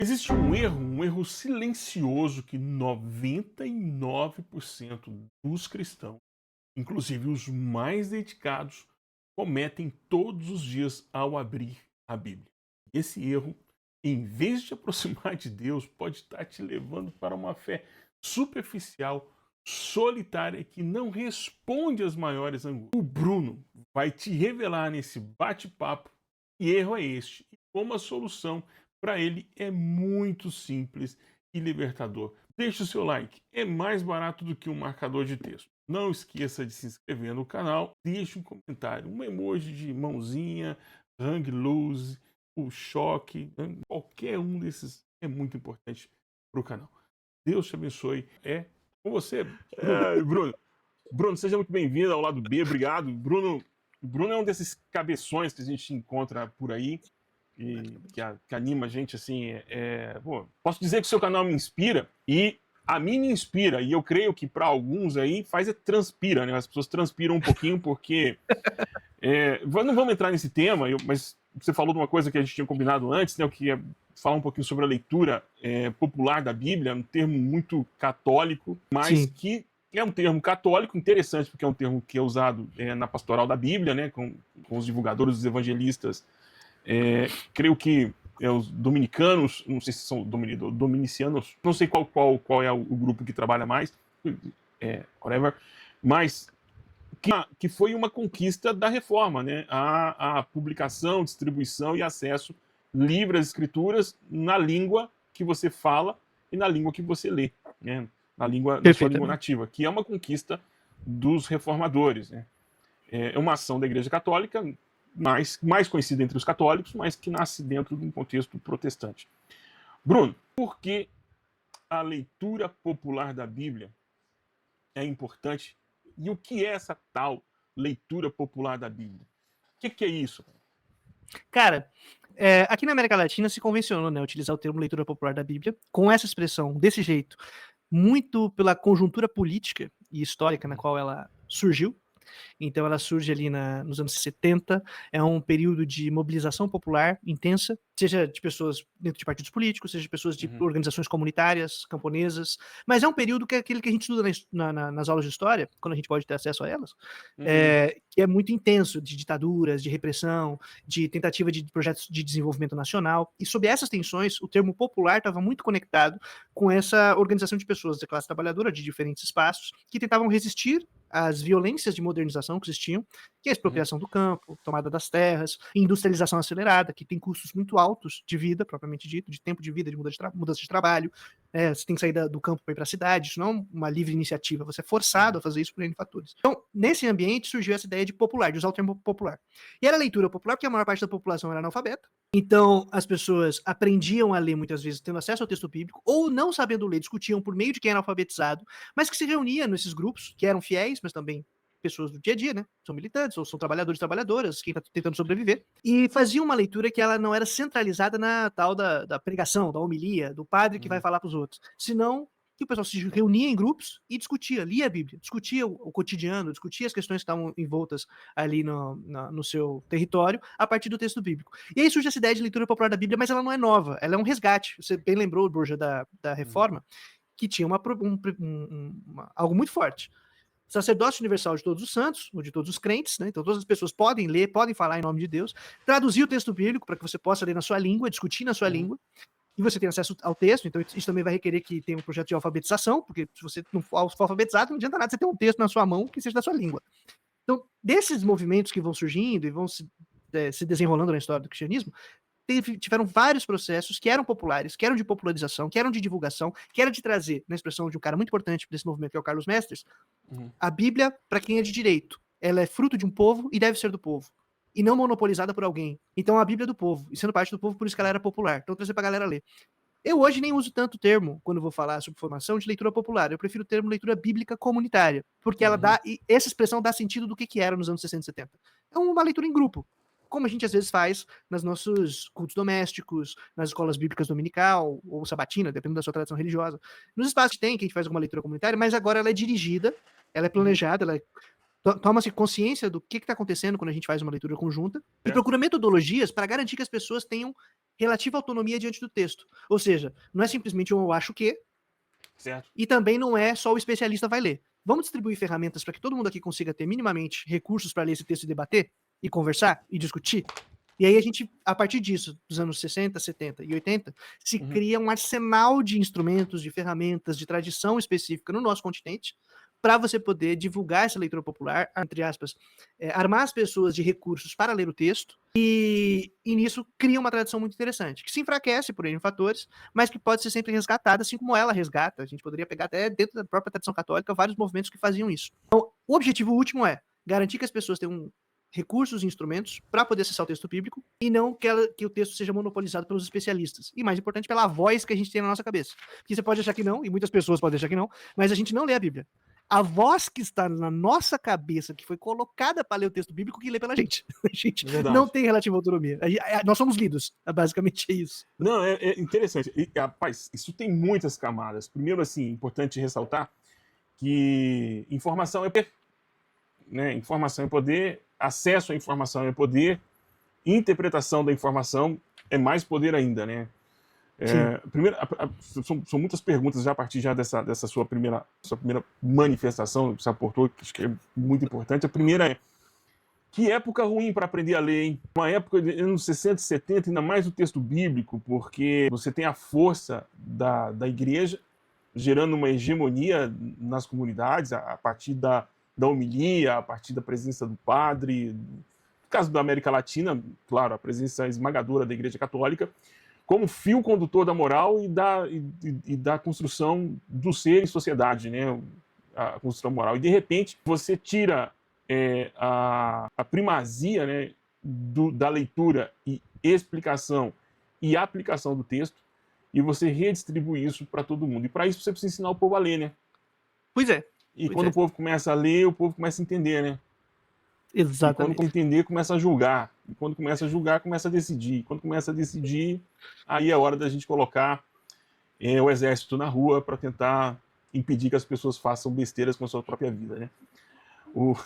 Existe um erro silencioso que 99% dos cristãos, inclusive os mais dedicados, cometem todos os dias ao abrir a Bíblia. Esse erro, em vez de te aproximar de Deus, pode estar te levando para uma fé superficial, solitária, que não responde às maiores angústias. O Bruno vai te revelar nesse bate-papo que erro é este e como a solução para ele é muito simples e libertador. Deixe o seu like, é mais barato do que um marcador de texto. Não esqueça de se inscrever no canal, deixe um comentário, um emoji de mãozinha, hang loose, o choque, qualquer um desses é muito importante para o canal. Deus te abençoe. É com você, Bruno. Bruno, Bruno, seja muito bem-vindo ao lado B, obrigado. Bruno é um desses cabeções que a gente encontra por aí e que anima a gente assim. Pô, posso dizer que o seu canal me inspira e a mim me inspira, e eu creio que para alguns aí transpira, né? As pessoas transpiram um pouquinho porque não vamos entrar nesse tema, mas você falou de uma coisa que a gente tinha combinado antes, né? Eu queria falar um pouquinho sobre a leitura popular da Bíblia, um termo muito católico, mas Sim. que é um termo católico interessante, porque é um termo que é usado na pastoral da Bíblia, né? Com os divulgadores, os evangelistas. Creio que os dominicanos, não sei se são dominicianos, não sei qual é o grupo que trabalha mais, whatever, mas que foi uma conquista da reforma, né? A publicação, distribuição e acesso livre às escrituras na língua que você fala e na língua que você lê, né? Na sua língua Perfeitamente. nativa, que é uma conquista dos reformadores, né? É uma ação da Igreja Católica, mais conhecida entre os católicos, mas que nasce dentro de um contexto protestante. Bruno, por que a leitura popular da Bíblia é importante e o que é essa tal leitura popular da Bíblia? O que é isso? Cara, aqui na América Latina se convencionou, né, utilizar o termo leitura popular da Bíblia com essa expressão, desse jeito, muito pela conjuntura política e histórica na qual ela surgiu. Então ela surge ali nos anos 70, é um período de mobilização popular intensa, seja de pessoas dentro de partidos políticos, seja de pessoas de Uhum, organizações comunitárias, camponesas, mas é um período que é aquele que a gente estuda nas aulas de história, quando a gente pode ter acesso a elas, uhum, que é muito intenso, de ditaduras, de repressão, de tentativa de projetos de desenvolvimento nacional, e sob essas tensões, o termo popular estava muito conectado com essa organização de pessoas da classe trabalhadora, de diferentes espaços, que tentavam resistir às violências de modernização que existiam, que é a uhum, expropriação do campo, tomada das terras, industrialização acelerada, que tem custos muito altos de vida, propriamente dito, de tempo de vida, de mudança de trabalho. Você tem que sair do campo para ir para a cidade, isso não é uma livre iniciativa, você é forçado uhum, a fazer isso por N fatores. Então, nesse ambiente surgiu essa ideia de popular, de usar o termo popular. E era leitura popular porque a maior parte da população era analfabeta, então as pessoas aprendiam a ler muitas vezes tendo acesso ao texto bíblico, ou não sabendo ler, discutiam por meio de quem era alfabetizado, mas que se reuniam nesses grupos, que eram fiéis, mas também pessoas do dia a dia, né? São militantes, ou são trabalhadores e trabalhadoras, quem está tentando sobreviver, e faziam uma leitura que ela não era centralizada na tal da pregação, da homilia, do padre que vai uhum, falar para os outros, senão que o pessoal se reunia em grupos e discutia, lia a Bíblia, discutia o cotidiano, discutia as questões que estavam envoltas ali no seu território a partir do texto bíblico. E aí surge essa ideia de leitura popular da Bíblia, mas ela não é nova, ela é um resgate. Você bem lembrou, Borja, da uhum, Reforma, que tinha algo muito forte. Sacerdócio universal de todos os santos, ou de todos os crentes, né? Então todas as pessoas podem ler, podem falar em nome de Deus, traduzir o texto bíblico para que você possa ler na sua língua, discutir na sua uhum, língua, e você tem acesso ao texto, então isso também vai requerer que tenha um projeto de alfabetização, porque se você não for alfabetizado, não adianta nada você ter um texto na sua mão que seja da sua língua. Então, desses movimentos que vão surgindo e vão se desenrolando na história do cristianismo, tiveram vários processos que eram populares, que eram de popularização, que eram de divulgação, que eram de trazer, na expressão de um cara muito importante desse movimento, que é o Carlos Mestres, uhum. a Bíblia, para quem é de direito, ela é fruto de um povo e deve ser do povo. E não monopolizada por alguém. Então a Bíblia é do povo. E sendo parte do povo, por isso que ela era popular. Então trazer pra galera ler. Eu hoje nem uso tanto o termo, quando vou falar sobre formação, de leitura popular. Eu prefiro o termo leitura bíblica comunitária. Porque ela Uhum. dá. E essa expressão dá sentido do que era nos anos 60 e 70. É uma leitura em grupo. Como a gente às vezes faz nos nossos cultos domésticos, nas escolas bíblicas dominical ou sabatina, dependendo da sua tradição religiosa. Nos espaços que tem, que a gente faz alguma leitura comunitária, mas agora ela é dirigida, ela é Uhum. planejada, toma-se consciência do que está acontecendo quando a gente faz uma leitura conjunta e Certo. procura metodologias para garantir que as pessoas tenham relativa à autonomia diante do texto. Ou seja, não é simplesmente um eu acho que, Certo. e também não é só o especialista vai ler. Vamos distribuir ferramentas para que todo mundo aqui consiga ter minimamente recursos para ler esse texto e debater, e conversar, e discutir? E aí a gente, a partir disso, dos anos 60, 70 e 80, se Uhum. cria um arsenal de instrumentos, de ferramentas, de tradição específica no nosso continente, para você poder divulgar essa leitura popular, entre aspas, armar as pessoas de recursos para ler o texto, e nisso cria uma tradição muito interessante, que se enfraquece por N fatores, mas que pode ser sempre resgatada, assim como ela resgata. A gente poderia pegar até dentro da própria tradição católica vários movimentos que faziam isso. Então, o objetivo último é garantir que as pessoas tenham recursos e instrumentos para poder acessar o texto bíblico e não que o texto seja monopolizado pelos especialistas. E mais importante, pela voz que a gente tem na nossa cabeça. Porque você pode achar que não, e muitas pessoas podem achar que não, mas a gente não lê a Bíblia. A voz que está na nossa cabeça, que foi colocada para ler o texto bíblico, que lê pela gente. A gente não tem relativa autonomia. Nós somos lidos. Basicamente é isso. Não, é interessante. E, rapaz, isso tem muitas camadas. Primeiro, assim, importante ressaltar que informação é poder, né? Informação é poder, acesso à informação é poder, interpretação da informação é mais poder ainda, né? Primeiro, são muitas perguntas já a partir já dessa sua primeira manifestação que você aportou, que acho que é muito importante. A primeira é: que época ruim para aprender a ler, hein? Uma época de anos 60 e 70, ainda mais o texto bíblico, porque você tem a força da igreja gerando uma hegemonia nas comunidades a partir da homilia, a partir da presença do padre. No caso da América Latina, claro, a presença esmagadora da Igreja Católica, como fio condutor da moral e da construção do ser em sociedade, né? A construção moral. E, de repente, você tira a primazia, né, da leitura e explicação e aplicação do texto, e você redistribui isso para todo mundo. E para isso você precisa ensinar o povo a ler, né? Pois é. E quando o povo começa a ler, o povo começa a entender, né? Exatamente. E quando entender, começa a julgar. E quando começa a julgar, começa a decidir. E quando começa a decidir, aí é hora da gente colocar o exército na rua para tentar impedir que as pessoas façam besteiras com a sua própria vida, né?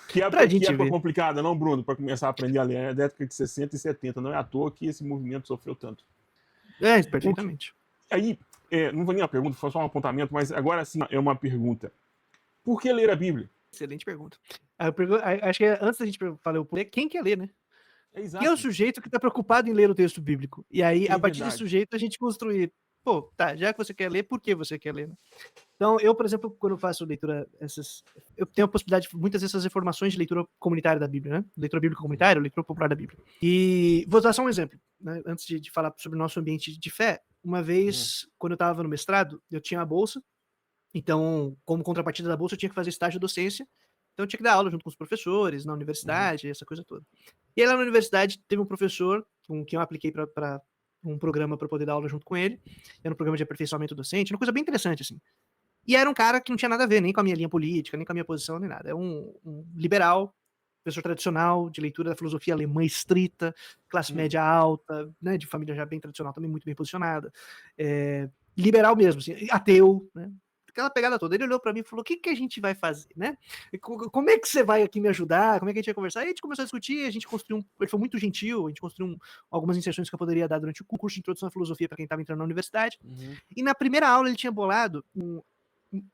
Que época complicada, não, Bruno, para começar a aprender a ler. É da década de 60 e 70. Não é à toa que esse movimento sofreu tanto. Perfeitamente. Aí, não vou nem uma pergunta, foi só um apontamento, mas agora sim é uma pergunta. Por que ler a Bíblia? Excelente pergunta. Acho que antes da gente falar o porquê, quem quer ler, né? Exato. Quem é o sujeito que está preocupado em ler o texto bíblico? E aí, a partir desse sujeito, a gente construir, já que você quer ler, por que você quer ler? Né? Então, eu, por exemplo, quando faço leitura, eu tenho a possibilidade de muitas dessas informações de leitura comunitária da Bíblia, né? Leitura bíblica comunitária, leitura popular da Bíblia. E vou dar só um exemplo, né? Antes de falar sobre o nosso ambiente de fé. Uma vez, quando eu estava no mestrado, eu tinha uma bolsa. Então, como contrapartida da bolsa, eu tinha que fazer estágio de docência. Então, eu tinha que dar aula junto com os professores na universidade, essa coisa toda. E aí, lá na universidade, teve um professor com quem eu apliquei para um programa para poder dar aula junto com ele. Era um programa de aperfeiçoamento docente, uma coisa bem interessante, assim. E era um cara que não tinha nada a ver nem com a minha linha política, nem com a minha posição, nem nada. É um liberal, professor tradicional, de leitura da filosofia alemã estrita, classe média alta, né, de família já bem tradicional, também muito bem posicionada. Liberal mesmo, assim, ateu, né? Aquela pegada toda. Ele olhou para mim e falou: o que a gente vai fazer, né? Como é que você vai aqui me ajudar? Como é que a gente vai conversar? Aí a gente começou a discutir, a gente construiu ele foi muito gentil, a gente construiu algumas inserções que eu poderia dar durante o curso de introdução à filosofia para quem estava entrando na universidade. E na primeira aula ele tinha bolado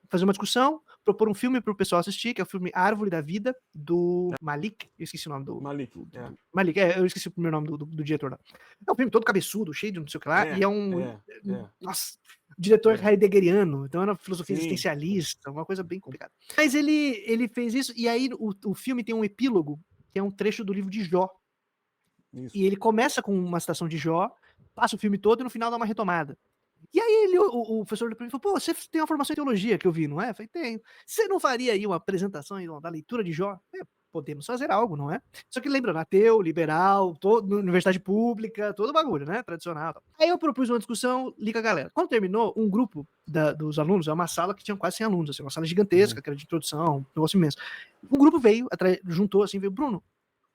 fazer uma discussão, propor um filme para o pessoal assistir, que é o filme Árvore da Vida, do Malik. Eu esqueci o nome do... Malik, eu esqueci o primeiro nome do diretor lá. É um filme todo cabeçudo, cheio de não sei o que lá, e é um... Nossa, diretor heideggeriano, então era filosofia existencialista, uma coisa bem complicada. Mas ele fez isso, e aí o filme tem um epílogo, que é um trecho do livro de Jó. Isso. E ele começa com uma citação de Jó, passa o filme todo e no final dá uma retomada. E aí o professor olhou pra mim e falou: você tem uma formação em teologia que eu vi, não é? Eu falei: tenho. Você não faria aí uma apresentação da leitura de Jó? Podemos fazer algo, não é? Só que lembrando, ateu, liberal, universidade pública, todo bagulho, né? Tradicional. Tal. Aí eu propus uma discussão, li com a galera. Quando terminou, um grupo dos alunos, é uma sala que tinha quase 100 alunos, assim, uma sala gigantesca, que era de introdução, um negócio imenso. Um grupo veio, juntou assim, veio: Bruno,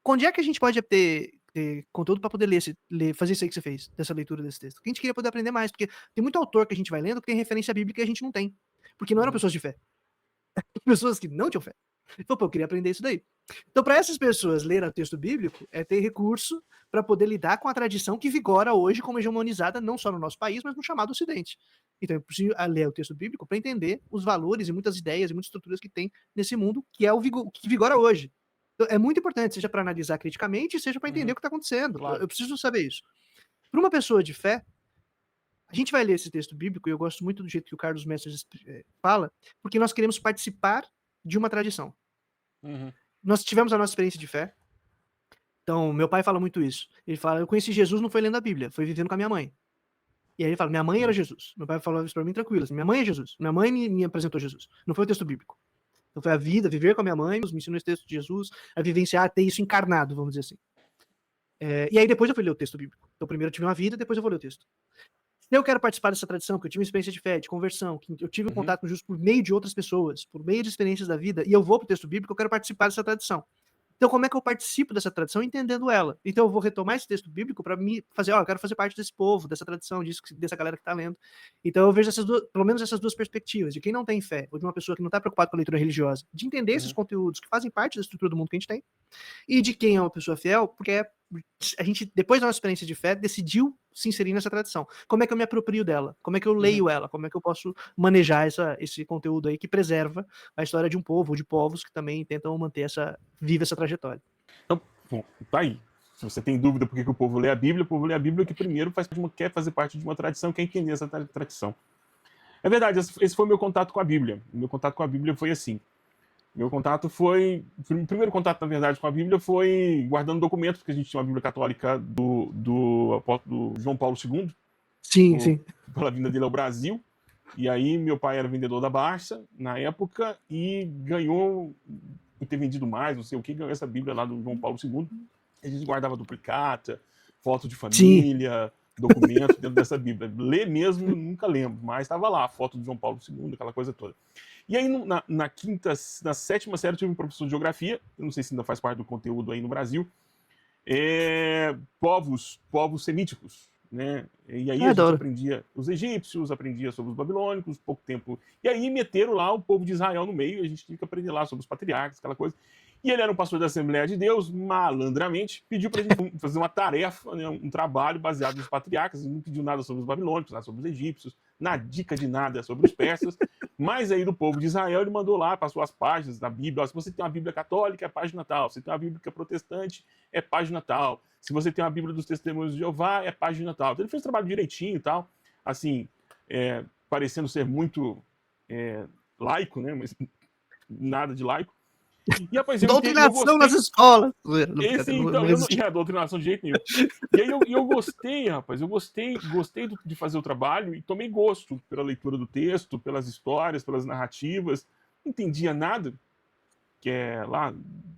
onde é que a gente pode ter conteúdo para poder fazer isso aí que você fez, dessa leitura desse texto? Porque a gente queria poder aprender mais, porque tem muito autor que a gente vai lendo que tem referência bíblica e a gente não tem. Porque não eram pessoas de fé. Pessoas que não tinham fé. Ele falou, pô, eu queria aprender isso daí. Então, para essas pessoas lerem o texto bíblico, é ter recurso para poder lidar com a tradição que vigora hoje como hegemonizada não só no nosso país, mas no chamado Ocidente. Então, é preciso ler o texto bíblico para entender os valores e muitas ideias e muitas estruturas que tem nesse mundo que é o que vigora hoje. Então, é muito importante, seja para analisar criticamente, seja para entender o que está acontecendo. Claro. Eu preciso saber isso. Para uma pessoa de fé, a gente vai ler esse texto bíblico, e eu gosto muito do jeito que o Carlos Mestres fala, porque nós queremos participar de uma tradição. Nós tivemos a nossa experiência de fé. Então, meu pai fala muito isso. Ele fala, eu conheci Jesus não foi lendo a Bíblia, foi vivendo com a minha mãe. E aí ele fala, minha mãe era Jesus. Meu pai falou isso pra mim tranquilo, assim, minha mãe é Jesus. Minha mãe me apresentou Jesus. Não foi o texto bíblico. Então foi a vida, viver com a minha mãe, me ensinou esse texto de Jesus, a vivenciar, ter isso encarnado, vamos dizer assim. E aí depois eu fui ler o texto bíblico. Então primeiro eu tive uma vida, depois eu vou ler o texto. Se eu quero participar dessa tradição, que eu tive uma experiência de fé, de conversão, que eu tive um contato com Jesus por meio de outras pessoas, por meio de experiências da vida, e eu vou pro texto bíblico, eu quero participar dessa tradição. Então, como é que eu participo dessa tradição entendendo ela? Então, eu vou retomar esse texto bíblico para me fazer, eu quero fazer parte desse povo, dessa tradição, dessa galera que está lendo. Então, eu vejo pelo menos essas duas perspectivas, de quem não tem fé, ou de uma pessoa que não está preocupada com a leitura religiosa, de entender esses conteúdos que fazem parte da estrutura do mundo que a gente tem, e de quem é uma pessoa fiel, porque a gente, depois da nossa experiência de fé, decidiu se inserir nessa tradição. Como é que eu me aproprio dela? Como é que eu leio ela? Como é que eu posso manejar esse conteúdo aí que preserva a história de um povo, ou de povos que também tentam manter viva essa trajetória? Então, bom, tá aí. Se você tem dúvida por que o povo lê a Bíblia, o povo lê a Bíblia que primeiro quer fazer parte de uma tradição, quer entender essa tradição. É verdade, esse foi o meu contato com a Bíblia. O meu contato com a Bíblia foi assim. Meu contato foi... O primeiro contato, na verdade, com a Bíblia foi guardando documentos, porque a gente tinha uma Bíblia católica do João Paulo II. Sim. Pela vinda dele ao Brasil. E aí meu pai era vendedor da Barça, na época, e ganhou, por ter vendido mais, não sei o que, ganhou essa Bíblia lá do João Paulo II. A gente guardava duplicata, foto de família, documentos dentro dessa Bíblia. Ler mesmo, nunca lembro, mas estava lá, a foto do João Paulo II, aquela coisa toda. E aí, na sétima série, eu tive um professor de geografia, eu não sei se ainda faz parte do conteúdo aí no Brasil, povos semíticos, né? E aí a gente aprendia os egípcios, aprendia sobre os babilônicos, pouco tempo. E aí meteram lá o povo de Israel no meio, e a gente tinha que aprender lá sobre os patriarcas, aquela coisa. E ele era um pastor da Assembleia de Deus, malandramente, pediu pra gente fazer uma tarefa, né, um trabalho baseado nos patriarcas, não pediu nada sobre os babilônicos, nada sobre os egípcios, na dica de nada sobre os persas, mas aí do povo de Israel ele mandou lá, passou as páginas da Bíblia, ó, se você tem uma Bíblia católica, é página tal, se você tem uma Bíblia protestante, é página tal, se você tem uma Bíblia dos Testemunhos de Jeová, é página tal. Então ele fez o trabalho direitinho e tal, assim, parecendo ser muito laico, né, mas nada de laico. E, rapaz, doutrinação nas escolas. Não doutrinação de jeito nenhum. E aí eu gostei, rapaz, eu gostei de fazer o trabalho e tomei gosto pela leitura do texto, pelas histórias, pelas narrativas. Não entendia nada, que é lá,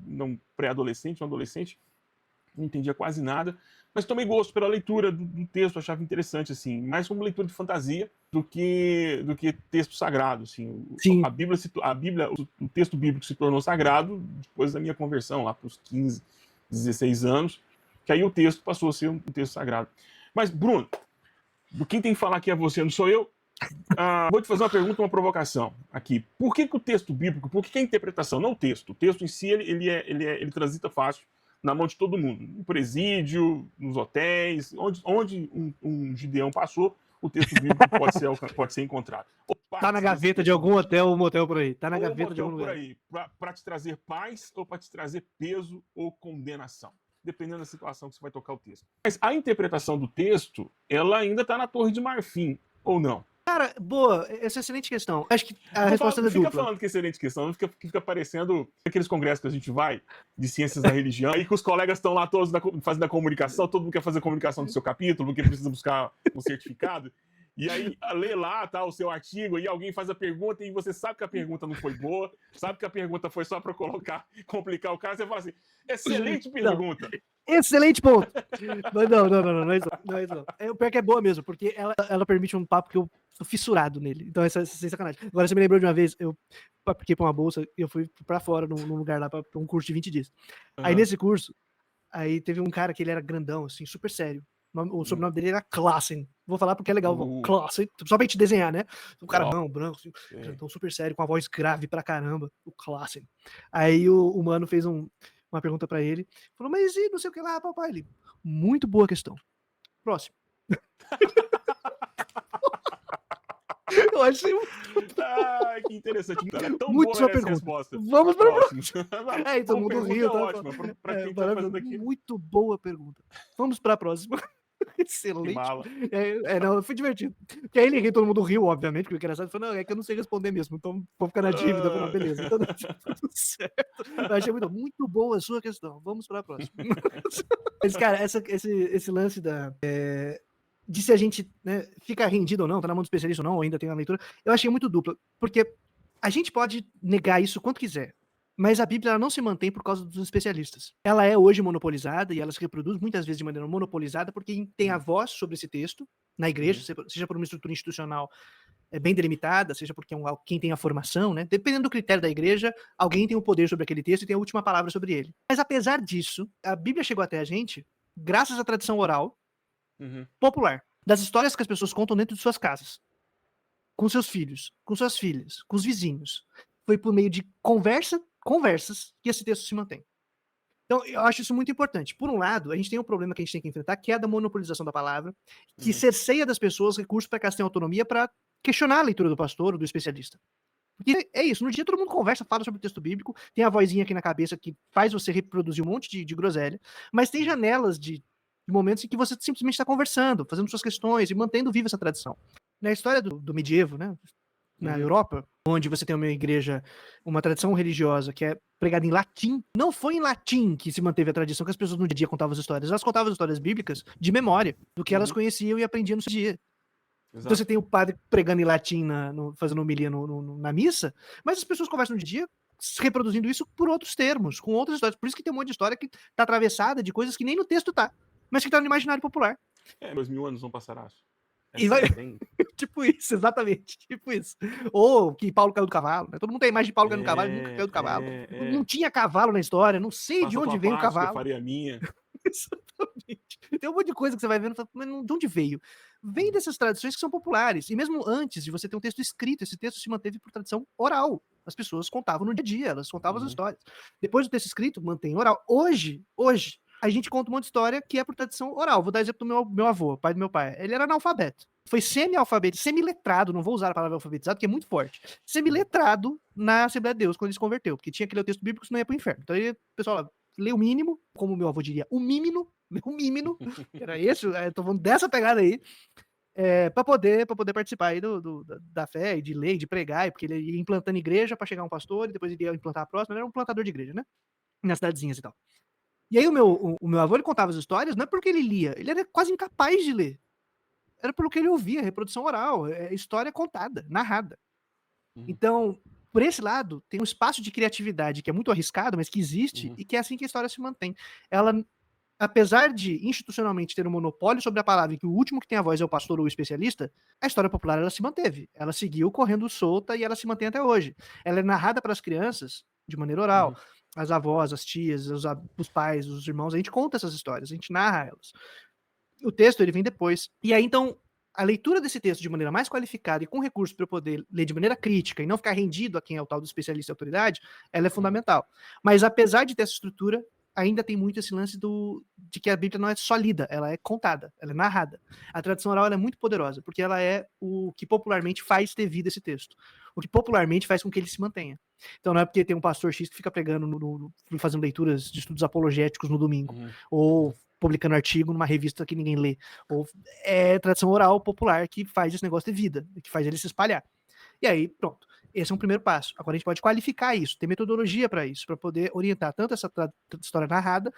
não pré-adolescente, um adolescente, não entendia quase nada, mas tomei gosto pela leitura do texto, achava interessante, assim, mais como leitura de fantasia do que texto sagrado, assim. Sim. A Bíblia, o texto bíblico se tornou sagrado depois da minha conversão, lá para os 15, 16 anos, que aí o texto passou a ser um texto sagrado. Mas, Bruno, quem tem que falar aqui é você, não sou eu. Vou te fazer uma pergunta, uma provocação aqui. Por que o texto bíblico, por que a interpretação, não o texto? O texto em si, ele transita fácil na mão de todo mundo. No presídio, nos hotéis, onde um Gideão passou, o texto bíblico pode ser encontrado. Tá na gaveta de algum hotel ou motel por aí. Tá na gaveta de algum lugar. Por aí, para te trazer paz ou para te trazer peso ou condenação, dependendo da situação que você vai tocar o texto. Mas a interpretação do texto, ela ainda está na Torre de Marfim, ou não? Cara, boa, essa é uma excelente questão. Acho que a resposta é dupla. Fica falando que é excelente questão, não fica parecendo aqueles congressos que a gente vai, de ciências da religião, e que os colegas estão lá todos fazendo a comunicação, todo mundo quer fazer a comunicação do seu capítulo, porque precisa buscar um certificado, e aí lê lá tá, o seu artigo, e alguém faz a pergunta, e você sabe que a pergunta não foi boa, sabe que a pergunta foi só para complicar o cara, você fala assim, excelente pergunta. Não. Excelente ponto. Mas não é isso não. O pior que é boa mesmo, porque ela permite um papo que eu sou fissurado nele. Então, essa é sem sacanagem. Agora, você me lembrou de uma vez, eu apliquei pra uma bolsa e eu fui pra fora, num lugar lá, pra um curso de 20 dias. Aí, nesse curso, aí teve um cara que ele era grandão, assim, super sério. O sobrenome dele era Klassen. Vou falar porque é legal. Uh. Klassen. Só pra gente desenhar, né? Um cara Ó. branco, assim, É. grandão, super sério, com a voz grave pra caramba. O Klassen. Aí o mano fez uma pergunta pra ele. Falou, mas e não sei o que lá, papai? Ele, muito boa questão. Próximo. Eu achei Ah, que interessante. Era tão muito boa sua essa pergunta. resposta. Vamos para a Próximo. É, e todo Uma mundo pergunta riu, tá? ótima. Pra quem tá maravilhoso. fazendo aqui. Muito boa pergunta. Vamos para a próxima. Que Excelente. mala. Não, foi divertido. Porque aí ele riu, todo mundo riu, obviamente, porque o engraçado foi, não, é que eu não sei responder mesmo, então vou ficar na dívida. Eu falei, não, beleza, então tudo certo. Eu achei muito boa a sua questão. Vamos para a próxima. Mas, cara, esse lance de se a gente, né, fica rendido ou não, tá na mão do especialista ou não, ou ainda tem uma leitura, eu achei muito dupla, porque a gente pode negar isso quanto quiser, mas a Bíblia ela não se mantém por causa dos especialistas. Ela é hoje monopolizada e ela se reproduz muitas vezes de maneira monopolizada porque quem tem a voz sobre esse texto na igreja, seja por uma estrutura institucional bem delimitada, seja porque quem tem a formação, né? Dependendo do critério da igreja, alguém tem o poder sobre aquele texto e tem a última palavra sobre ele. Mas apesar disso, a Bíblia chegou até a gente graças à tradição oral popular, das histórias que as pessoas contam dentro de suas casas, com seus filhos, com suas filhas, com os vizinhos. Foi por meio de conversas que esse texto se mantém. Então, eu acho isso muito importante. Por um lado, a gente tem um problema que a gente tem que enfrentar, que é a da monopolização da palavra, que cerceia das pessoas recursos para que elas tenham autonomia para questionar a leitura do pastor ou do especialista. Porque é isso, no dia todo mundo conversa, fala sobre o texto bíblico, tem a vozinha aqui na cabeça que faz você reproduzir um monte de groselha, mas tem janelas de momentos em que você simplesmente está conversando, fazendo suas questões e mantendo viva essa tradição. Na história do medievo, né, na Europa, onde você tem uma igreja, uma tradição religiosa que é pregada em latim, não foi em latim que se manteve a tradição que as pessoas no dia a dia contavam as histórias, elas contavam as histórias bíblicas de memória, do que elas conheciam e aprendiam no seu dia. Exato. Então você tem o padre pregando em latim, fazendo homilia na missa, mas as pessoas conversam no dia reproduzindo isso por outros termos, com outras histórias. Por isso que tem um monte de história que está atravessada de coisas que nem no texto tá, mas que tá no imaginário popular. 2000 anos não passará. E vai... tipo isso, exatamente. Tipo isso. Ou que Paulo caiu do cavalo. Né? Todo mundo tem a imagem de Paulo caindo do cavalo, nunca caiu do cavalo. Não tinha cavalo na história, não sei de onde veio o cavalo. Eu faria a minha. Exatamente. Tem um monte de coisa que você vai vendo, mas de onde veio? Vem dessas tradições que são populares. E mesmo antes de você ter um texto escrito, esse texto se manteve por tradição oral. As pessoas contavam no dia a dia, elas contavam as histórias. Depois do texto escrito, mantém oral. Hoje, a gente conta um monte de história que é por tradição oral. Vou dar exemplo do meu avô, pai do meu pai. Ele era analfabeto. Foi semi-letrado, não vou usar a palavra alfabetizado, porque é muito forte. Semi-letrado na Assembleia de Deus, quando ele se converteu, porque tinha que ler o texto bíblico, senão ia pro inferno. Então ele, o pessoal lê o mínimo, como meu avô diria, o mínimo, era esse, tô falando dessa pegada aí, para poder participar aí da fé, e de ler, de pregar, porque ele ia implantando igreja para chegar um pastor, e depois ele ia implantar a próxima, ele era um plantador de igreja, né? Nas cidadezinhas e tal. E aí o meu avô, ele contava as histórias, não é porque ele lia, ele era quase incapaz de ler. Era pelo que ele ouvia, reprodução oral, história contada, narrada. Então, por esse lado, tem um espaço de criatividade que é muito arriscado, mas que existe, e que é assim que a história se mantém. Ela, apesar de institucionalmente ter um monopólio sobre a palavra, e que o último que tem a voz é o pastor ou o especialista, a história popular ela se manteve. Ela seguiu correndo solta e ela se mantém até hoje. Ela é narrada para as crianças de maneira oral. As avós, as tias, os pais, os irmãos, a gente conta essas histórias, a gente narra elas. O texto ele vem depois. E aí, então, a leitura desse texto de maneira mais qualificada e com recursos para eu poder ler de maneira crítica e não ficar rendido a quem é o tal do especialista e autoridade, ela é fundamental. Mas apesar de ter essa estrutura, ainda tem muito esse lance de que a Bíblia não é só lida, ela é contada, ela é narrada. A tradição oral ela é muito poderosa, porque ela é o que popularmente faz ter vida esse texto. O que popularmente faz com que ele se mantenha. Então não é porque tem um pastor X que fica pregando, fazendo leituras de estudos apologéticos no domingo, ou publicando artigo numa revista que ninguém lê. Ou é tradição oral popular que faz esse negócio ter vida, que faz ele se espalhar. E aí, pronto. Esse é um primeiro passo. Agora a gente pode qualificar isso, ter metodologia para isso, para poder orientar tanto essa história narrada,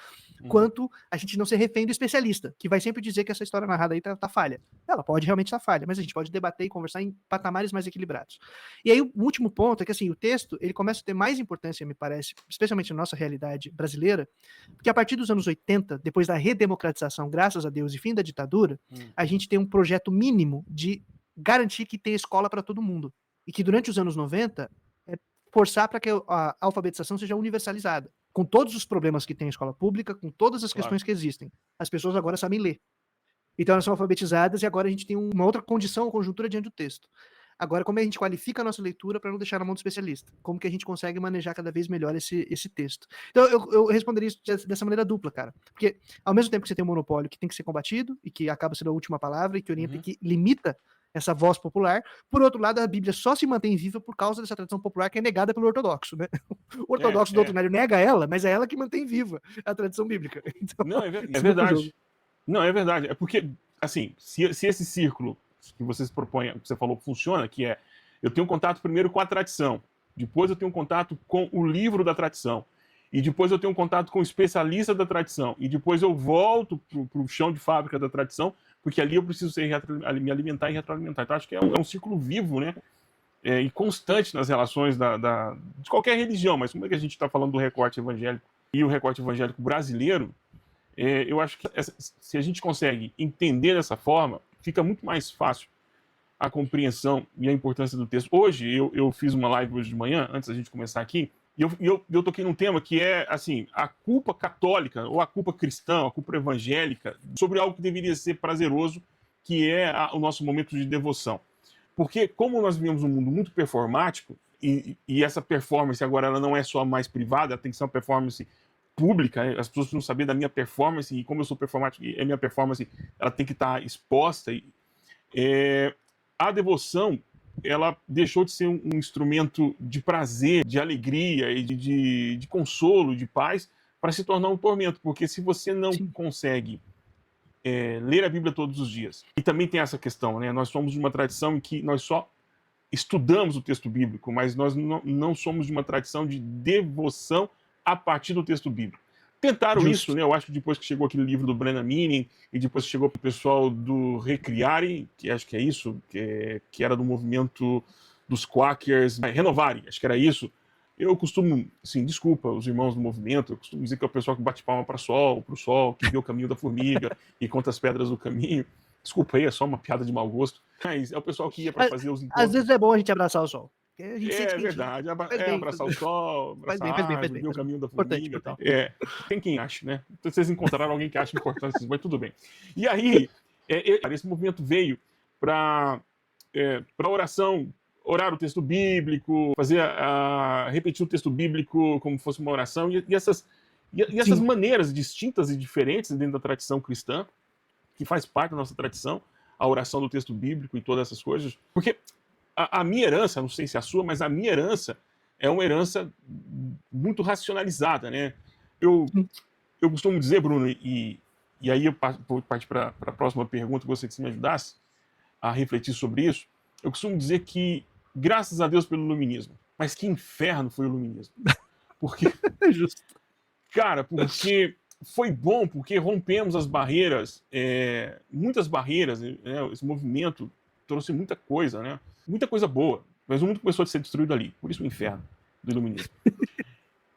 quanto a gente não ser refém do especialista, que vai sempre dizer que essa história narrada aí tá falha. Ela pode realmente estar falha, mas a gente pode debater e conversar em patamares mais equilibrados. E aí o último ponto é que assim, o texto ele começa a ter mais importância, me parece, especialmente na nossa realidade brasileira, porque a partir dos anos 80, depois da redemocratização, graças a Deus, e fim da ditadura, a gente tem um projeto mínimo de garantir que tem escola para todo mundo. E que durante os anos 90, forçar para que a alfabetização seja universalizada. Com todos os problemas que tem a escola pública, com todas as questões que existem. As pessoas agora sabem ler. Então elas são alfabetizadas e agora a gente tem uma outra condição ou conjuntura diante do texto. Agora, como a gente qualifica a nossa leitura para não deixar na mão do especialista? Como que a gente consegue manejar cada vez melhor esse texto? Então, eu responderia isso dessa maneira dupla, cara. Porque, ao mesmo tempo que você tem um monopólio que tem que ser combatido e que acaba sendo a última palavra e que orienta e que limita essa voz popular, por outro lado, a Bíblia só se mantém viva por causa dessa tradição popular que é negada pelo ortodoxo, né? O ortodoxo doutrinário nega ela, mas é ela que mantém viva a tradição bíblica. Então, Não, é isso muda o verdade. jogo. Não, é verdade. É porque, assim, se esse círculo que vocês propõem, que você falou, funciona, que é eu tenho contato primeiro com a tradição, depois eu tenho contato com o livro da tradição, e depois eu tenho contato com o especialista da tradição, e depois eu volto para o chão de fábrica da tradição, porque ali eu preciso me alimentar e retroalimentar. Então, acho que é um círculo vivo, né? E constante nas relações de qualquer religião, mas como é que a gente está falando do recorte evangélico e o recorte evangélico brasileiro, eu acho que se a gente consegue entender dessa forma, fica muito mais fácil a compreensão e a importância do texto. Hoje, eu fiz uma live hoje de manhã, antes da gente começar aqui, e eu toquei num tema que é, assim, a culpa católica, ou a culpa cristã, a culpa evangélica, sobre algo que deveria ser prazeroso, que é o nosso momento de devoção. Porque como nós vivemos um mundo muito performático, e essa performance agora ela não é só mais privada, ela tem que ser uma performance pública, as pessoas precisam saber da minha performance, e como eu sou performático, a minha performance ela tem que estar exposta. A devoção ela deixou de ser um instrumento de prazer, de alegria e de consolo, de paz, para se tornar um tormento, porque se você não Sim. consegue ler a Bíblia todos os dias, e também tem essa questão, né? Nós somos de uma tradição em que nós só estudamos o texto bíblico, mas nós não somos de uma tradição de devoção a partir do texto bíblico. Tentaram Justo. isso, né? Eu acho que depois que chegou aquele livro do Brennan Manning, e depois que chegou o pessoal do Recriare, que acho que é isso, que era do movimento dos Quakers, Renovarem, acho que era isso. Eu costumo, assim, desculpa os irmãos do movimento, eu costumo dizer que é o pessoal que bate palma para o sol, que vê o caminho da formiga e conta as pedras do caminho. Desculpa aí, é só uma piada de mau gosto. Mas é o pessoal que ia para fazer os encontros. Às vezes é bom a gente abraçar o sol. A gente sente quentinho. Verdade. Faz bem, Abraçar o sol, faz abraçar bem, a árvore, ver o caminho da Importante, formiga e tal. importante. Tem quem ache, né? Então, vocês encontraram alguém que acha importante, mas tudo bem. E aí, esse movimento veio para oração, orar o texto bíblico, fazer repetir o texto bíblico como fosse uma oração, e essas Sim. maneiras distintas e diferentes dentro da tradição cristã, que faz parte da nossa tradição, a oração do texto bíblico e todas essas coisas. Porque a minha herança, não sei se é a sua, mas a minha herança é uma herança muito racionalizada, né? Eu costumo dizer, Bruno, e aí eu vou partir para a próxima pergunta, gostaria que você me ajudasse a refletir sobre isso. Eu costumo dizer que, graças a Deus pelo iluminismo, mas que inferno foi o iluminismo. Porque, É justo. cara, porque foi bom, porque rompemos as barreiras, muitas barreiras, né? Esse movimento trouxe muita coisa, né? Muita coisa boa, mas o mundo começou a ser destruído ali. Por isso o inferno do iluminismo.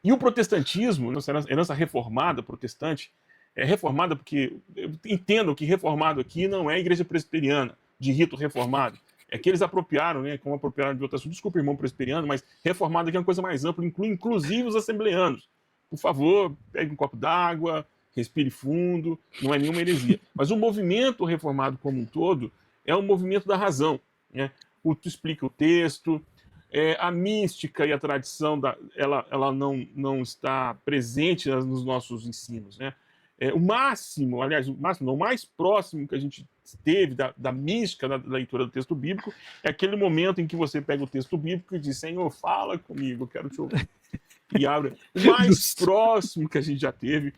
E o protestantismo, nossa herança reformada protestante, é reformada porque eu entendo que reformado aqui não é a igreja presbiteriana, de rito reformado. É que eles apropriaram, né, como apropriaram de outras. Desculpa, irmão presbiteriano, mas reformado aqui é uma coisa mais ampla, inclui inclusive os assembleanos. Por favor, pegue um copo d'água, respire fundo, não é nenhuma heresia. Mas o movimento reformado como um todo é um movimento da razão, né? Tu explica o texto, a mística e a tradição ela não está presente nos nossos ensinos, né? O máximo, aliás, o mais próximo que a gente teve da mística da leitura do texto bíblico é aquele momento em que você pega o texto bíblico e diz: Senhor, fala comigo, eu quero te ouvir. E abre. O mais próximo que a gente já teve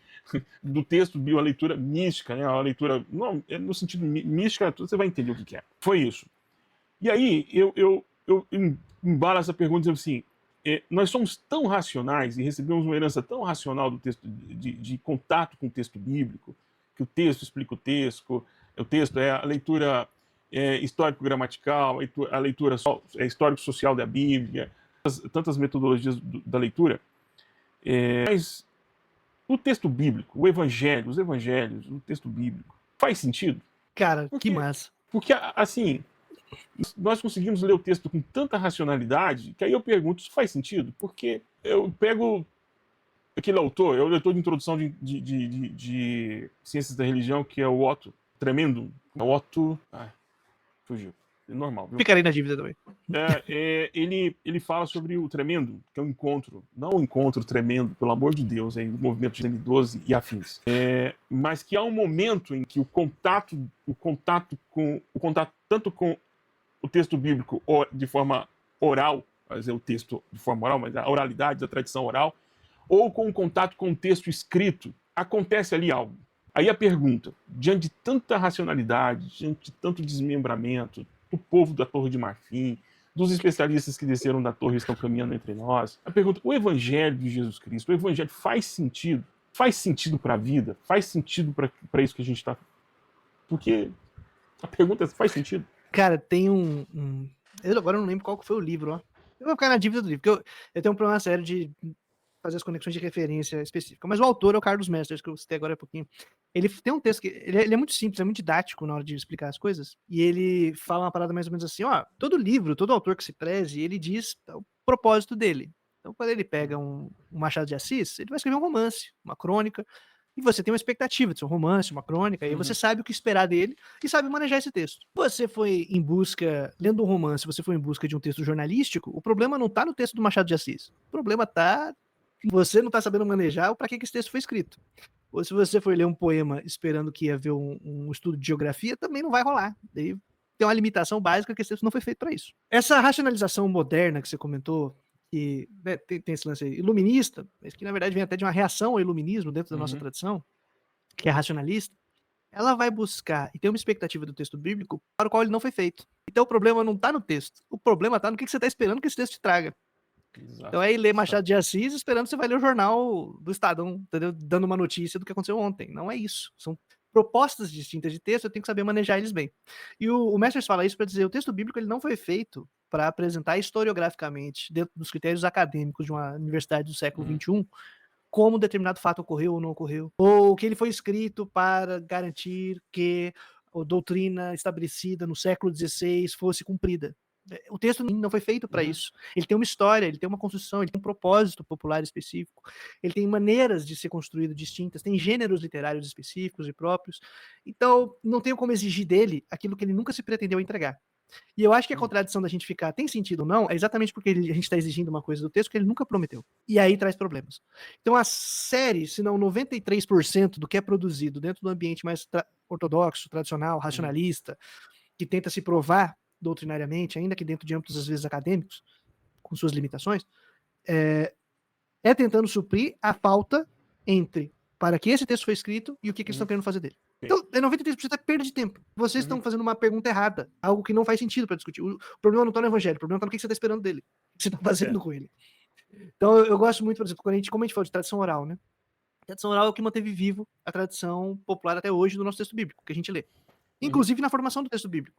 do texto bíblico, a leitura mística, né? A leitura, não, no sentido mística, você vai entender o que é. Foi isso. E aí, eu embalo essa pergunta dizendo assim: nós somos tão racionais e recebemos uma herança tão racional do texto, de contato com o texto bíblico, que o texto explica o texto é a leitura histórico-gramatical, a leitura histórico-social da Bíblia, tantas metodologias da leitura. Mas o texto bíblico, os evangelhos, o texto bíblico, faz sentido? Cara, que massa. Porque, assim, nós conseguimos ler o texto com tanta racionalidade que aí eu pergunto, isso faz sentido? Porque eu pego aquele autor, é o leitor de introdução de ciências da religião, que é o Otto Tremendo. Otto. Fugiu. É normal, viu? Ficarei na dívida também. Ele fala sobre o tremendo, que é um encontro, não um encontro tremendo, pelo amor de Deus, o movimento de M12 e afins. Mas que há um momento em que o contato tanto com o texto bíblico de forma oral, fazer o texto de forma oral, mas a oralidade da tradição oral, ou com o contato com o texto escrito, acontece ali algo. Aí a pergunta, diante de tanta racionalidade, diante de tanto desmembramento, do povo da Torre de Marfim, dos especialistas que desceram da torre e estão caminhando entre nós, a pergunta, o evangelho de Jesus Cristo, o evangelho faz sentido? Faz sentido para a vida? Faz sentido para isso que a gente está... Porque a pergunta é, faz sentido? Cara, tem eu agora não lembro qual que foi o livro, ó. Eu vou ficar na dívida do livro, porque eu tenho um problema sério de fazer as conexões de referência específica. Mas o autor é o Carlos Mesters, que eu citei agora há pouquinho. Ele tem um texto que ele é muito simples, é muito didático na hora de explicar as coisas. E ele fala uma parada mais ou menos assim, ó, todo livro, todo autor que se preze, ele diz o propósito dele. Então, quando ele pega um Machado de Assis, ele vai escrever um romance, uma crônica, e você tem uma expectativa de ser um romance, uma crônica, e aí você sabe o que esperar dele e sabe manejar esse texto. Você foi em busca, lendo um romance, você foi em busca de um texto jornalístico, o problema não tá no texto do Machado de Assis. O problema tá você não tá sabendo manejar para que esse texto foi escrito. Ou se você for ler um poema esperando que ia ver um estudo de geografia, também não vai rolar. Daí tem uma limitação básica que esse texto não foi feito para isso. Essa racionalização moderna que você comentou, que né, tem esse lance aí, iluminista, mas que na verdade vem até de uma reação ao iluminismo dentro da nossa tradição, que é racionalista, ela vai buscar e tem uma expectativa do texto bíblico para o qual ele não foi feito. Então o problema não está no texto, o problema está no que você está esperando que esse texto te traga. Exato. Então aí ler Machado de Assis esperando que você vai ler o jornal do Estadão, entendeu? Dando uma notícia do que aconteceu ontem. Não é isso. São propostas distintas de texto, eu tenho que saber manejar eles bem. E o Mesters fala isso para dizer, o texto bíblico ele não foi feito para apresentar historiograficamente, dentro dos critérios acadêmicos de uma universidade do século XXI, como determinado fato ocorreu ou não ocorreu, ou que ele foi escrito para garantir que a doutrina estabelecida no século XVI fosse cumprida. O texto não foi feito para isso. Ele tem uma história, ele tem uma construção, ele tem um propósito popular específico, ele tem maneiras de ser construído distintas, tem gêneros literários específicos e próprios. Então, não tenho como exigir dele aquilo que ele nunca se pretendeu entregar. E eu acho que a contradição da gente ficar tem sentido ou não é exatamente porque a gente está exigindo uma coisa do texto que ele nunca prometeu. E aí traz problemas. Então, a série, se não 93% do que é produzido dentro do ambiente mais ortodoxo, tradicional, racionalista, que tenta se provar doutrinariamente, ainda que dentro de âmbitos às vezes acadêmicos, com suas limitações, é tentando suprir a falta entre para que esse texto foi escrito e o que eles estão querendo fazer dele. Então, 93% é perda de tempo. Vocês estão fazendo uma pergunta errada, algo que não faz sentido para discutir. O problema não está no evangelho, o problema está no que você está esperando dele, o que você está fazendo com ele. Então, eu gosto muito, por exemplo, como a gente falou de tradição oral, né? A tradição oral é o que manteve vivo a tradição popular até hoje do nosso texto bíblico, que a gente lê. Inclusive na formação do texto bíblico.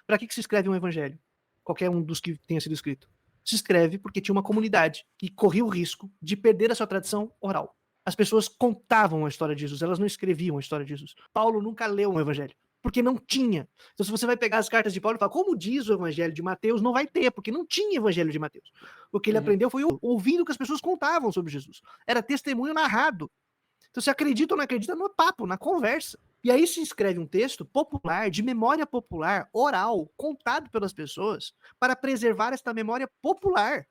Para que se escreve um evangelho? Qualquer um dos que tenha sido escrito. Se escreve porque tinha uma comunidade que corria o risco de perder a sua tradição oral. As pessoas contavam a história de Jesus, elas não escreviam a história de Jesus. Paulo nunca leu um evangelho, porque não tinha. Então, se você vai pegar as cartas de Paulo e falar como diz o evangelho de Mateus, não vai ter, porque não tinha evangelho de Mateus. O que ele aprendeu foi ouvindo o que as pessoas contavam sobre Jesus. Era testemunho narrado. Então, se acredita ou não acredita, no papo, na conversa. E aí se escreve um texto popular, de memória popular, oral, contado pelas pessoas, para preservar esta memória popular,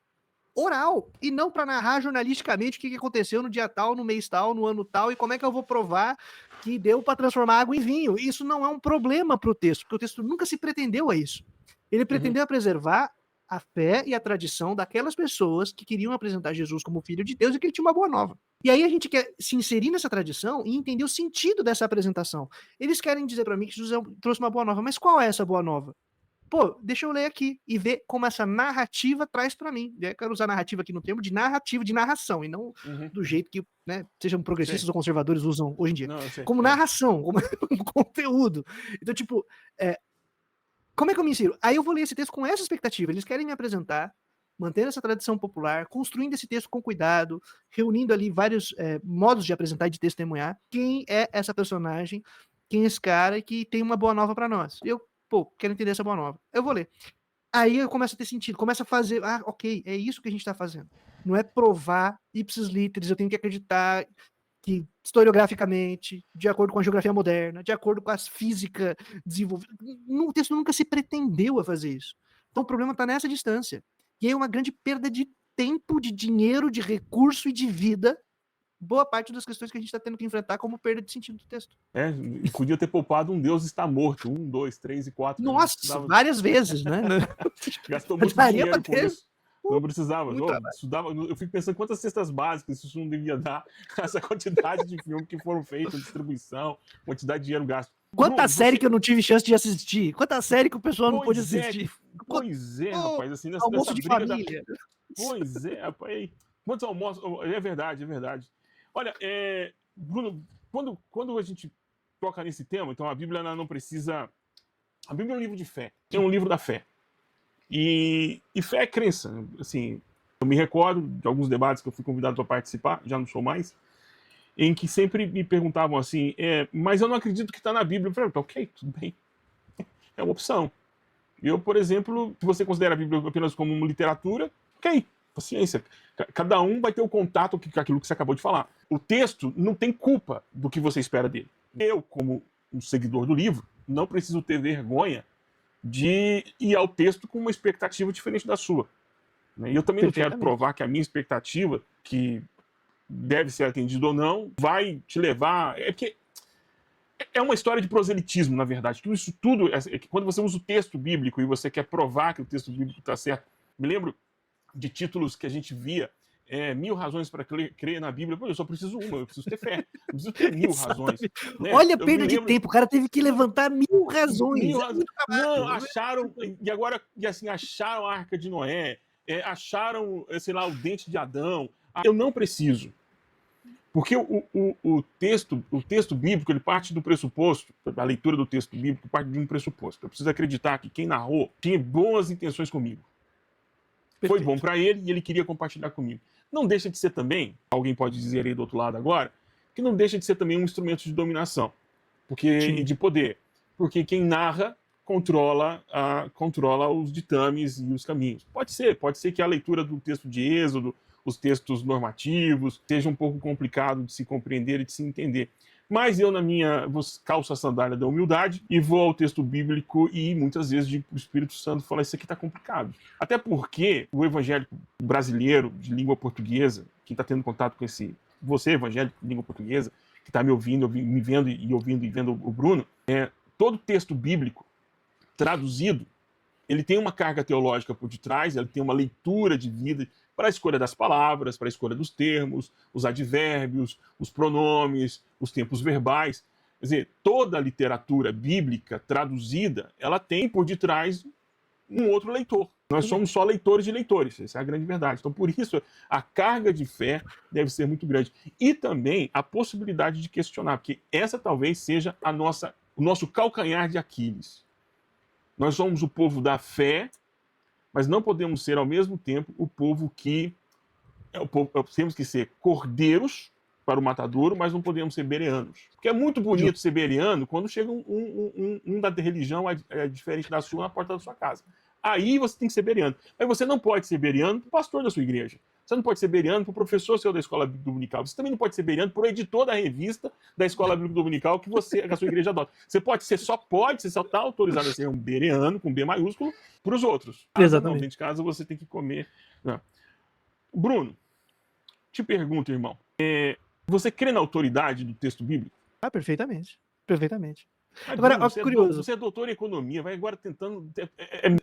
oral, e não para narrar jornalisticamente o que aconteceu no dia tal, no mês tal, no ano tal, e como é que eu vou provar que deu para transformar água em vinho. Isso não é um problema para o texto, porque o texto nunca se pretendeu a isso. Ele pretendeu preservar a fé e a tradição daquelas pessoas que queriam apresentar Jesus como filho de Deus e que ele tinha uma boa nova. E aí a gente quer se inserir nessa tradição e entender o sentido dessa apresentação. Eles querem dizer para mim que Jesus trouxe uma boa nova, mas qual é essa boa nova? Pô, deixa eu ler aqui e ver como essa narrativa traz para mim. Eu quero usar narrativa aqui no termo de narrativa, de narração, e não do jeito que, né, sejam progressistas ou conservadores usam hoje em dia. Como narração, como conteúdo. Então, tipo, como é que eu me insiro? Aí eu vou ler esse texto com essa expectativa. Eles querem me apresentar, mantendo essa tradição popular, construindo esse texto com cuidado, reunindo ali vários modos de apresentar e de testemunhar quem é essa personagem, quem é esse cara que tem uma boa nova para nós. Eu, quero entender essa boa nova. Eu vou ler. Aí eu começo a ter sentido, começo a fazer, ok, é isso que a gente está fazendo. Não é provar ipsis literis, eu tenho que acreditar que historiograficamente, de acordo com a geografia moderna, de acordo com a física desenvolvida, o texto nunca se pretendeu a fazer isso. Então o problema está nessa distância. E aí é uma grande perda de tempo, de dinheiro, de recurso e de vida, boa parte das questões que a gente está tendo que enfrentar como perda de sentido do texto. E podia ter poupado um Deus está morto, 1, 2, 3 e 4. Nossa, várias vezes, né? Gastou muito Daria dinheiro pra com ter isso. Não precisava. muito trabalho. Eu fico pensando quantas cestas básicas isso não devia dar, essa quantidade de filmes que foram feitos, distribuição, quantidade de dinheiro gasto. Quanta Bruno, série que eu não tive chance de assistir? Quanta série que o pessoal não pôde Pois é, assistir? rapaz, assim, Almoço nessa de briga família. Pois é, rapaz. Quantos almoços. É verdade, é verdade. Olha, Bruno, quando a gente toca nesse tema, então a Bíblia ela não precisa. A Bíblia é um livro de fé, é um livro da fé. E fé é crença. Assim, eu me recordo de alguns debates que eu fui convidado para participar, já não sou mais, em que sempre me perguntavam assim, mas eu não acredito que está na Bíblia. Eu falei, ok, tudo bem. É uma opção. Eu, por exemplo, se você considera a Bíblia apenas como uma literatura, ok, paciência. Cada um vai ter o contato com aquilo que você acabou de falar. O texto não tem culpa do que você espera dele. Eu, como um seguidor do livro, não preciso ter vergonha de ir ao texto com uma expectativa diferente da sua. E eu também não quero provar que a minha expectativa, que deve ser atendida ou não, vai te levar... Porque é uma história de proselitismo, na verdade. Tudo isso tudo, quando você usa o texto bíblico e você quer provar que o texto bíblico está certo. Me lembro de títulos que a gente via, 1000 razões para crer na Bíblia. Pô, eu só preciso uma, eu preciso ter fé. Eu preciso ter 1000 razões. Né? Olha a perda de tempo, o cara teve que levantar 1000 razões. Não, acharam, acharam a Arca de Noé, acharam, sei lá, o dente de Adão. Eu não preciso. Porque o texto bíblico, ele parte do pressuposto, a leitura do texto bíblico parte de um pressuposto. Eu preciso acreditar que quem narrou tinha boas intenções comigo. Perfeito. Foi bom para ele e ele queria compartilhar comigo. Não deixa de ser também, alguém pode dizer aí do outro lado agora, que não deixa de ser também um instrumento de dominação e de poder. Porque quem narra controla os ditames e os caminhos. Pode ser que a leitura do texto de Êxodo, os textos normativos, seja um pouco complicado de se compreender e de se entender. Mas eu, calço a sandália da humildade e vou ao texto bíblico e muitas vezes digo para o Espírito Santo, fala, isso aqui está complicado. Até porque o evangélico brasileiro de língua portuguesa, quem está tendo contato com você evangélico de língua portuguesa, que está me ouvindo, me vendo e ouvindo e vendo o Bruno, todo texto bíblico traduzido, ele tem uma carga teológica por detrás, ele tem uma leitura de vida para a escolha das palavras, para a escolha dos termos, os advérbios, os pronomes, os tempos verbais. Quer dizer, toda a literatura bíblica traduzida, ela tem por detrás um outro leitor. Nós somos só leitores de leitores, essa é a grande verdade. Então, por isso, a carga de fé deve ser muito grande. E também a possibilidade de questionar, porque essa talvez seja o nosso calcanhar de Aquiles. Nós somos o povo da fé, mas não podemos ser, ao mesmo tempo, o povo que... temos que ser cordeiros para o matadouro, mas não podemos ser bereanos. Porque é muito bonito ser bereano quando chega um da religião diferente da sua na porta da sua casa. Aí você tem que ser bereano. Mas você não pode ser bereano para o pastor da sua igreja. Você não pode ser bereano para o professor seu da escola bíblica dominical. Você também não pode ser bereano para o editor da revista da escola bíblica dominical que a sua igreja adota. Você só está autorizado a ser um bereano, com B maiúsculo, para os outros. Exatamente. Não, dentro de casa você tem que comer. Não. Bruno, te pergunto, irmão. Você crê na autoridade do texto bíblico? Perfeitamente. Perfeitamente. Mas, agora, Bruno, curioso. Você é doutor em economia, vai agora tentando.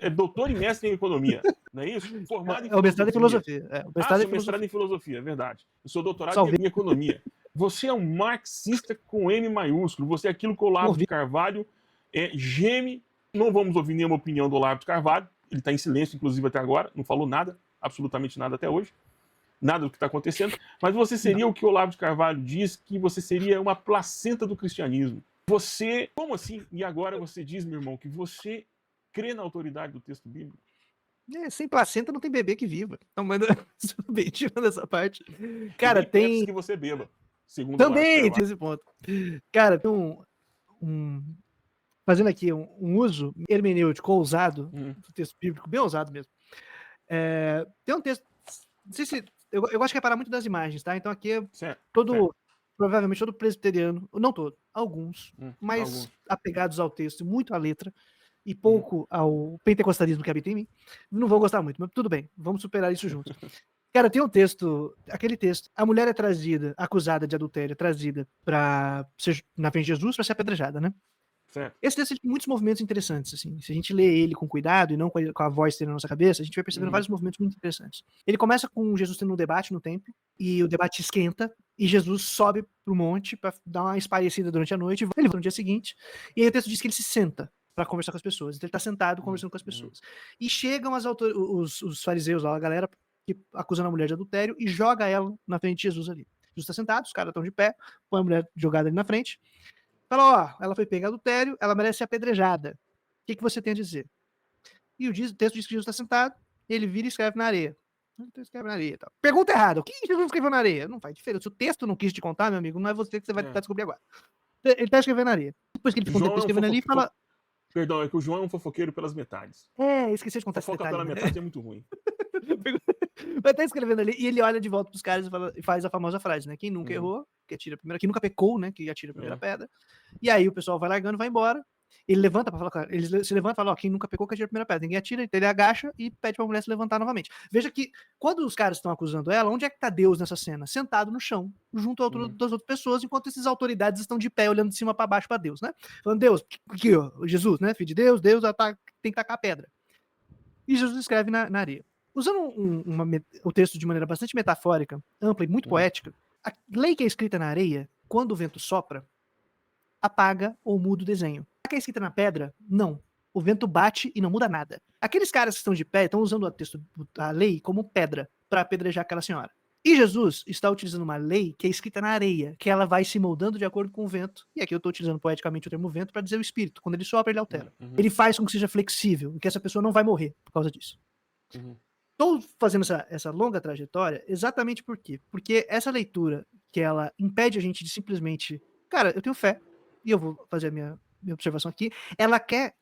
É doutor e mestre em economia, não é isso? Formado em filosofia. O mestrado em filosofia. Sou mestrado em filosofia, é verdade. Eu sou doutorado em economia. Você é um marxista com M maiúsculo. Você é aquilo que o Olavo de Carvalho geme. Não vamos ouvir nenhuma opinião do Olavo de Carvalho. Ele está em silêncio, inclusive, até agora. Não falou nada, absolutamente nada até hoje. Nada do que está acontecendo. Mas você seria o que o Olavo de Carvalho diz, que você seria uma placenta do cristianismo. Você, como assim? E agora você diz, meu irmão, que você crê na autoridade do texto bíblico? Sem placenta não tem bebê que viva. Não, mas tudo bem, tirando essa parte. Cara, tem que você beba. Segundo também tem esse ponto. Cara, tem fazendo aqui um uso hermenêutico ousado do texto bíblico, bem ousado mesmo. Tem um texto, não sei se eu gosto de reparar muito das imagens, tá? Então aqui é todo provavelmente todo presbiteriano, não todo, alguns, mais Alguns. apegados ao texto, muito à letra, e Uhum. pouco ao pentecostalismo que habita em mim, não vão gostar muito, mas tudo bem, vamos superar isso juntos. Cara, tem um texto, aquele texto, a mulher é trazida, acusada de adultério, trazida pra ser, na frente de Jesus para ser apedrejada, né? Certo. Esse texto tem muitos movimentos interessantes, assim. Se a gente lê ele com cuidado e não com a voz tendo na nossa cabeça, a gente vai percebendo vários movimentos muito interessantes. Ele começa com Jesus tendo um debate no templo, e o debate esquenta, e Jesus sobe pro monte para dar uma esparecida durante a noite, ele volta no dia seguinte, e aí o texto diz que ele se senta para conversar com as pessoas. Então ele tá sentado conversando com as pessoas. E chegam os fariseus lá, a galera que acusando a mulher de adultério, e joga ela na frente de Jesus ali. Jesus tá sentado, os caras estão de pé, põe a mulher jogada ali na frente, fala, ó, ela foi pega em adultério, ela merece ser apedrejada. O que você tem a dizer? E o texto diz que Jesus está sentado, ele vira e escreve na areia. Então escreve na areia. Tal. Pergunta errada, o que Jesus escreveu na areia? Não faz diferença. Se o texto não quis te contar, meu amigo, não é você que você vai tentar descobrir agora. Ele está escrevendo na areia. Depois que ele ficou um tempo escrevendo ali, fala... Perdão, é que o João é um fofoqueiro pelas metades. Esqueci de contar esse Fofoca detalhe. pela metade é muito ruim. Vai estar escrevendo ali, e ele olha de volta pros caras e faz a famosa frase, né? Quem nunca errou, que atira a primeira, quem nunca pecou, né? Que atira a primeira pedra. E aí o pessoal vai largando, vai embora. Ele levanta pra falar, ele se levanta e fala, ó, quem nunca pecou que atira a primeira pedra. Ninguém atira, então ele agacha e pede pra mulher se levantar novamente. Veja que, quando os caras estão acusando ela, onde é que tá Deus nessa cena? Sentado no chão, junto das outras pessoas, enquanto essas autoridades estão de pé, olhando de cima pra baixo pra Deus, né? Falando, Deus, aqui, ó, Jesus, né? Filho de Deus, tem que tacar a pedra. E Jesus escreve na areia. Usando o texto de maneira bastante metafórica, ampla e muito poética, a lei que é escrita na areia, quando o vento sopra, apaga ou muda o desenho. A que é escrita na pedra, não. O vento bate e não muda nada. Aqueles caras que estão de pé estão usando a lei como pedra para apedrejar aquela senhora. E Jesus está utilizando uma lei que é escrita na areia, que ela vai se moldando de acordo com o vento. E aqui eu estou utilizando poeticamente o termo vento para dizer o espírito. Quando ele sopra, ele altera. Ele faz com que seja flexível e que essa pessoa não vai morrer por causa disso. Estou fazendo essa longa trajetória exatamente por quê? Porque essa leitura que ela impede a gente de simplesmente... Cara, eu tenho fé, e eu vou fazer a minha observação aqui, ela quer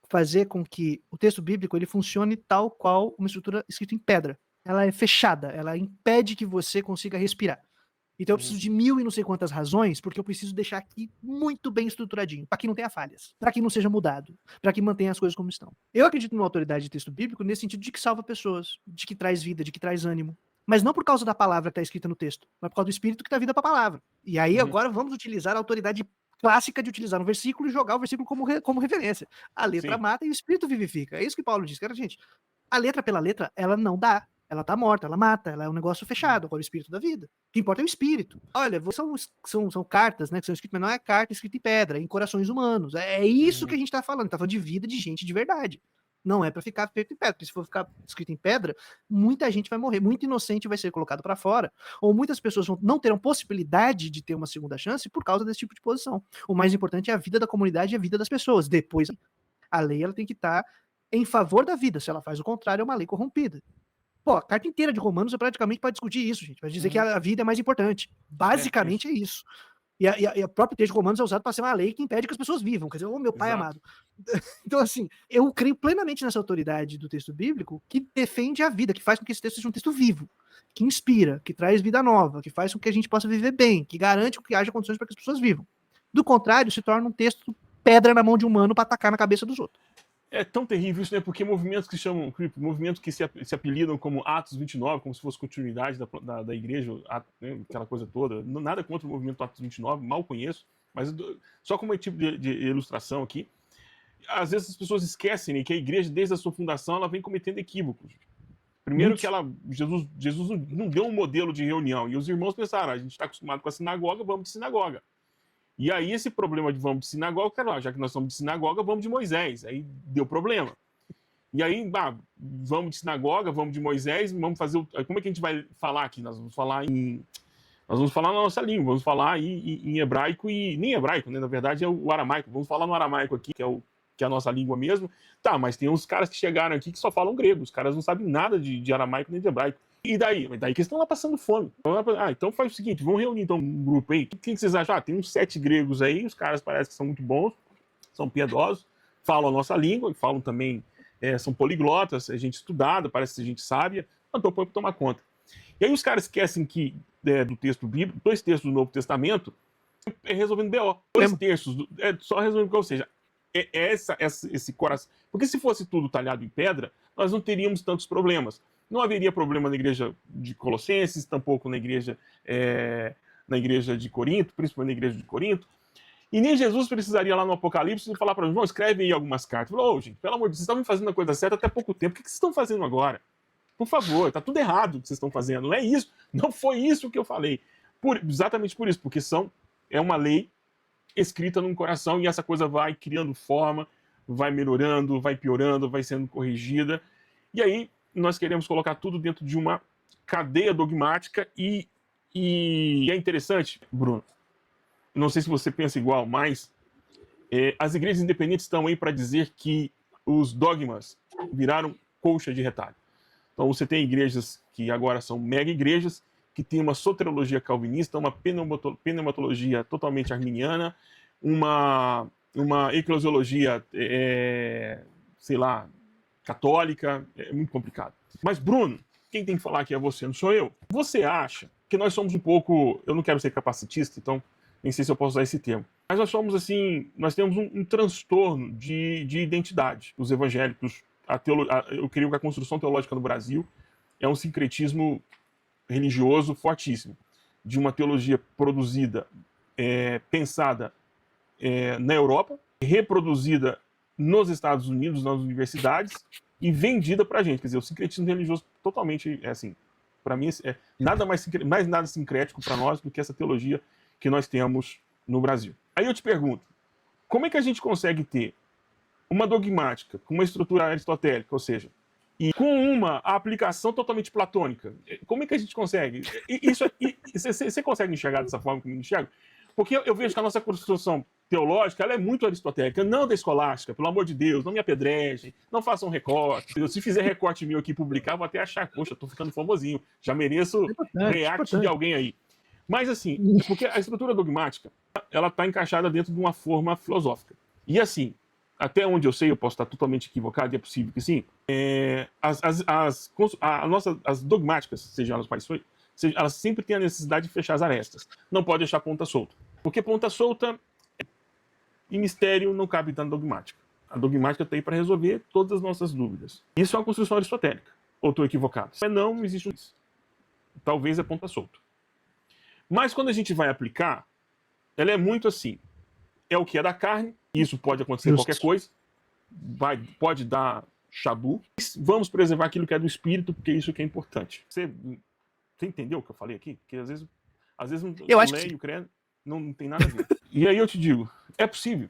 fazer com que o texto bíblico ele funcione tal qual uma estrutura escrita em pedra. Ela é fechada, ela impede que você consiga respirar. Então eu preciso de 1000 e não sei quantas razões, porque eu preciso deixar aqui muito bem estruturadinho, para que não tenha falhas, para que não seja mudado, para que mantenha as coisas como estão. Eu acredito numa autoridade de texto bíblico nesse sentido de que salva pessoas, de que traz vida, de que traz ânimo. Mas não por causa da palavra que está escrita no texto, mas por causa do espírito que dá vida para a palavra. E aí agora vamos utilizar a autoridade clássica de utilizar um versículo e jogar o versículo como referência. A letra mata e o espírito vivifica. É isso que Paulo diz, cara, gente. A letra pela letra, ela não dá. Ela tá morta, ela mata, ela é um negócio fechado, agora o espírito da vida. O que importa é o espírito. Olha, são cartas, né, que são escritas, mas não é carta escrita em pedra, é em corações humanos. É isso que a gente tá falando, tá falando de vida de gente de verdade. Não é para ficar feito em pedra, porque se for ficar escrito em pedra, muita gente vai morrer, muito inocente vai ser colocado para fora, ou muitas pessoas não terão possibilidade de ter uma segunda chance por causa desse tipo de posição. O mais importante é a vida da comunidade e a vida das pessoas. Depois, a lei ela tem que estar em favor da vida. Se ela faz o contrário, é uma lei corrompida. Pô, a carta inteira de Romanos é praticamente para discutir isso, gente. Para dizer que a vida é mais importante. Basicamente é isso. E a própria texto de Romanos é usado para ser uma lei que impede que as pessoas vivam. Quer dizer, ô meu pai amado. Então, assim, eu creio plenamente nessa autoridade do texto bíblico que defende a vida, que faz com que esse texto seja um texto vivo, que inspira, que traz vida nova, que faz com que a gente possa viver bem, que garante que haja condições para que as pessoas vivam. Do contrário, se torna um texto pedra na mão de humano para atacar na cabeça dos outros. É tão terrível isso, né? Porque movimentos que chamam, movimentos que se apelidam como Atos 29, como se fosse continuidade da igreja, né? Aquela coisa toda. Nada contra o movimento Atos 29, mal conheço, mas só como tipo de ilustração aqui. Às vezes as pessoas esquecem, né, que a igreja, desde a sua fundação, ela vem cometendo equívocos. Primeiro que Jesus não deu um modelo de reunião, e os irmãos pensaram, a gente está acostumado com a sinagoga, vamos de sinagoga. E aí esse problema de vamos de sinagoga, cara, já que nós somos de sinagoga, vamos de Moisés. Aí deu problema. E aí, vamos de sinagoga, vamos de Moisés, vamos fazer... Como é que a gente vai falar aqui? Nós vamos falar na nossa língua, vamos falar em hebraico e... Nem hebraico, né? Na verdade é o aramaico. Vamos falar no aramaico aqui, que é a nossa língua mesmo. Tá, mas tem uns caras que chegaram aqui que só falam grego. Os caras não sabem nada de aramaico nem de hebraico. E daí? Daí que eles estão lá passando fome. Então faz o seguinte, vamos reunir então um grupo aí. O que vocês acham? Tem uns 7 gregos aí, os caras parecem que são muito bons, são piedosos, falam a nossa língua, falam também, são poliglotas, é gente estudada, parece que a gente sábia, então põe para tomar conta. E aí os caras esquecem que do texto bíblico, 2 terços do Novo Testamento, é resolvendo BO. 2 terços, é só resolvendo, ou seja, esse coração. Porque se fosse tudo talhado em pedra, nós não teríamos tantos problemas. Não haveria problema na igreja de Colossenses, tampouco na igreja de Corinto, principalmente na igreja de Corinto. E nem Jesus precisaria lá no Apocalipse falar para os irmãos, escreve aí algumas cartas. Falou, gente, pelo amor de Deus, vocês estavam fazendo a coisa certa até pouco tempo. O que vocês estão fazendo agora? Por favor, tá tudo errado o que vocês estão fazendo. Não é isso, não foi isso que eu falei. Exatamente por isso, porque é uma lei escrita num coração e essa coisa vai criando forma, vai melhorando, vai piorando, vai sendo corrigida. E aí nós queremos colocar tudo dentro de uma cadeia dogmática e é interessante, Bruno, não sei se você pensa igual, mas as igrejas independentes estão aí para dizer que os dogmas viraram colcha de retalho. Então você tem igrejas que agora são mega igrejas, que tem uma soteriologia calvinista, uma pneumatologia totalmente arminiana, uma eclesiologia, sei lá, católica, é muito complicado. Mas, Bruno, quem tem que falar aqui é você, não sou eu. Você acha que nós somos um pouco, eu não quero ser capacitista, então nem sei se eu posso usar esse termo, mas nós somos assim, nós temos um transtorno de identidade. Os evangélicos, eu creio que a construção teológica no Brasil é um sincretismo religioso fortíssimo, de uma teologia produzida, pensada na Europa, reproduzida nos Estados Unidos, nas universidades, e vendida pra gente. Quer dizer, o sincretismo religioso totalmente, assim, para mim, nada mais nada sincrético para nós do que essa teologia que nós temos no Brasil. Aí eu te pergunto, como é que a gente consegue ter uma dogmática com uma estrutura aristotélica, ou seja, e com uma aplicação totalmente platônica? Como é que a gente consegue? Você consegue enxergar dessa forma como eu enxergo? Porque eu vejo que a nossa construção teológica ela é muito aristotélica, não da escolástica, pelo amor de Deus, não me apedrejem, não façam recorte. Se fizer recorte meu aqui e publicar, vou até achar, poxa, tô ficando famosinho, já mereço react de alguém aí. Mas assim, porque a estrutura dogmática, ela está encaixada dentro de uma forma filosófica. E assim, até onde eu sei, eu posso estar totalmente equivocado, e é possível que sim, as dogmáticas, seja elas quais forem, elas sempre têm a necessidade de fechar as arestas. Não pode deixar ponta solta. Porque ponta solta e mistério não cabe na dogmática. A dogmática está aí para resolver todas as nossas dúvidas. Isso é uma construção aristotélica. Ou estou equivocado? Mas não existe isso. Talvez é ponta solta. Mas quando a gente vai aplicar, ela é muito assim. É o que é da carne, isso pode acontecer qualquer coisa, pode dar chabu. Vamos preservar aquilo que é do espírito, porque isso que é importante. Você entendeu o que eu falei aqui? Porque às vezes eu acho leio, creio, não tem nada a ver. E aí eu te digo, é possível.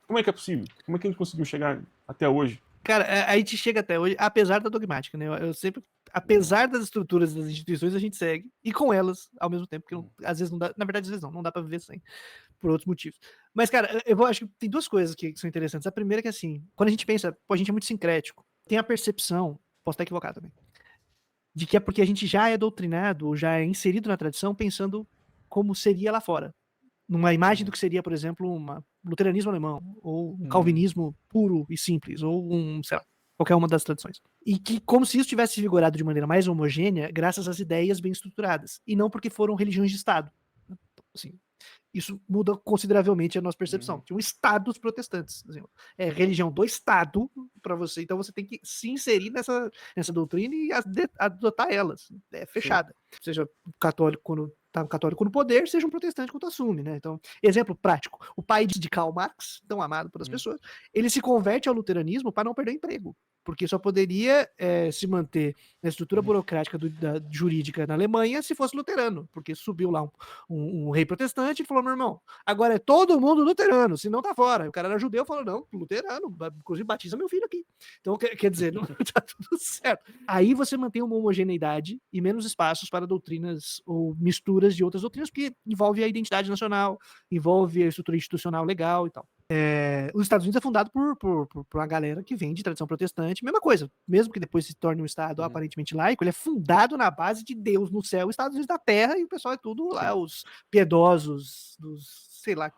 Como é que é possível? Como é que a gente conseguiu chegar até hoje? Cara, a gente chega até hoje, apesar da dogmática, né? Eu sempre, apesar das estruturas das instituições, a gente segue, e com elas, ao mesmo tempo, porque às vezes não dá, na verdade, às vezes não dá pra viver sem, por outros motivos. Mas, cara, acho que tem duas coisas que são interessantes. A primeira é que, assim, quando a gente pensa, pô, a gente é muito sincrético, tem a percepção, posso estar equivocado também, de que é porque a gente já é doutrinado, ou já é inserido na tradição, pensando como seria lá fora. Numa imagem do que seria, por exemplo, um luteranismo alemão, ou um calvinismo puro e simples, ou sei lá, qualquer uma das tradições. E que, como se isso tivesse vigorado de maneira mais homogênea, graças às ideias bem estruturadas, e não porque foram religiões de Estado. Assim, isso muda consideravelmente a nossa percepção. Tinham estados protestantes. Assim, religião do Estado para você, então você tem que se inserir nessa doutrina e adotar elas. É fechada. Sim. Seja católico quando tá católico no poder, seja um protestante quando assume, né? Então, exemplo prático, o pai de Karl Marx, tão amado pelas pessoas, ele se converte ao luteranismo para não perder o emprego, porque só poderia se manter na estrutura burocrática jurídica na Alemanha se fosse luterano, porque subiu lá um rei protestante e falou, meu irmão, agora é todo mundo luterano, senão tá fora. O cara era judeu, falou, não, luterano, inclusive batiza meu filho aqui. Então, quer dizer, não tá tudo certo. Aí você mantém uma homogeneidade e menos espaços para doutrinas ou misturas de outras doutrinas, porque envolve a identidade nacional, envolve a estrutura institucional legal e tal. Os Estados Unidos é fundado por uma galera que vem de tradição protestante, mesma coisa, mesmo que depois se torne um Estado aparentemente laico, ele é fundado na base de Deus no céu, Estados Unidos da terra, e o pessoal é tudo lá, os piedosos, sei lá,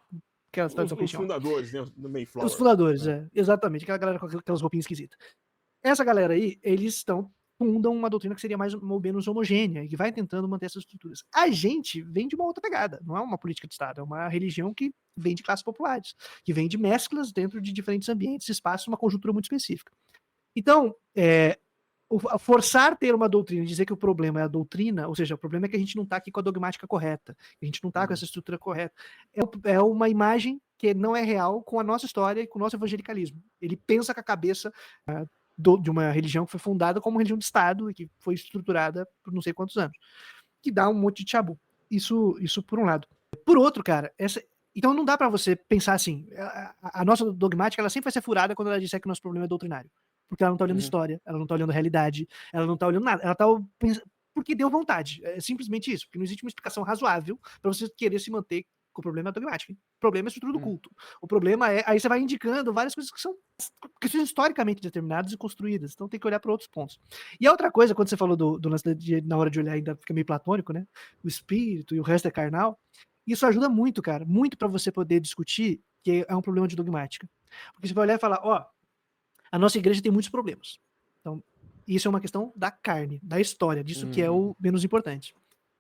aquelas tradições cristãs. Os fundadores, né, do Mayflower. Os fundadores, exatamente, aquela galera com aquelas roupinhas esquisitas. Essa galera aí, eles estão fundam uma doutrina que seria mais ou menos homogênea e que vai tentando manter essas estruturas. A gente vem de uma outra pegada, não é uma política de Estado, é uma religião que vem de classes populares, que vem de mesclas dentro de diferentes ambientes, espaços, uma conjuntura muito específica. Então, forçar ter uma doutrina e dizer que o problema é a doutrina, ou seja, o problema é que a gente não está aqui com a dogmática correta, a gente não está com essa estrutura correta, é uma imagem que não é real com a nossa história e com o nosso evangelicalismo. Ele pensa com a cabeça de uma religião que foi fundada como religião de Estado e que foi estruturada por não sei quantos anos, que dá um monte de chabu. Isso por um lado. Por outro, cara, então não dá para você pensar assim, a nossa dogmática ela sempre vai ser furada quando ela disser que o nosso problema é doutrinário. Porque ela não tá olhando história, ela não tá olhando realidade, ela não tá olhando nada, ela tá pensando porque deu vontade. É simplesmente isso, porque não existe uma explicação razoável para você querer se manter com o problema dogmático. O problema é a estrutura do culto. O problema é, aí você vai indicando várias coisas que são questões historicamente determinadas e construídas, então tem que olhar para outros pontos. E a outra coisa, quando você falou do lance na hora de olhar ainda fica meio platônico, né? O espírito e o resto é carnal. Isso ajuda muito, cara, muito para você poder discutir que é um problema de dogmática. Porque você vai olhar e falar, ó, a nossa igreja tem muitos problemas. Então, isso é uma questão da carne, da história, disso que é o menos importante.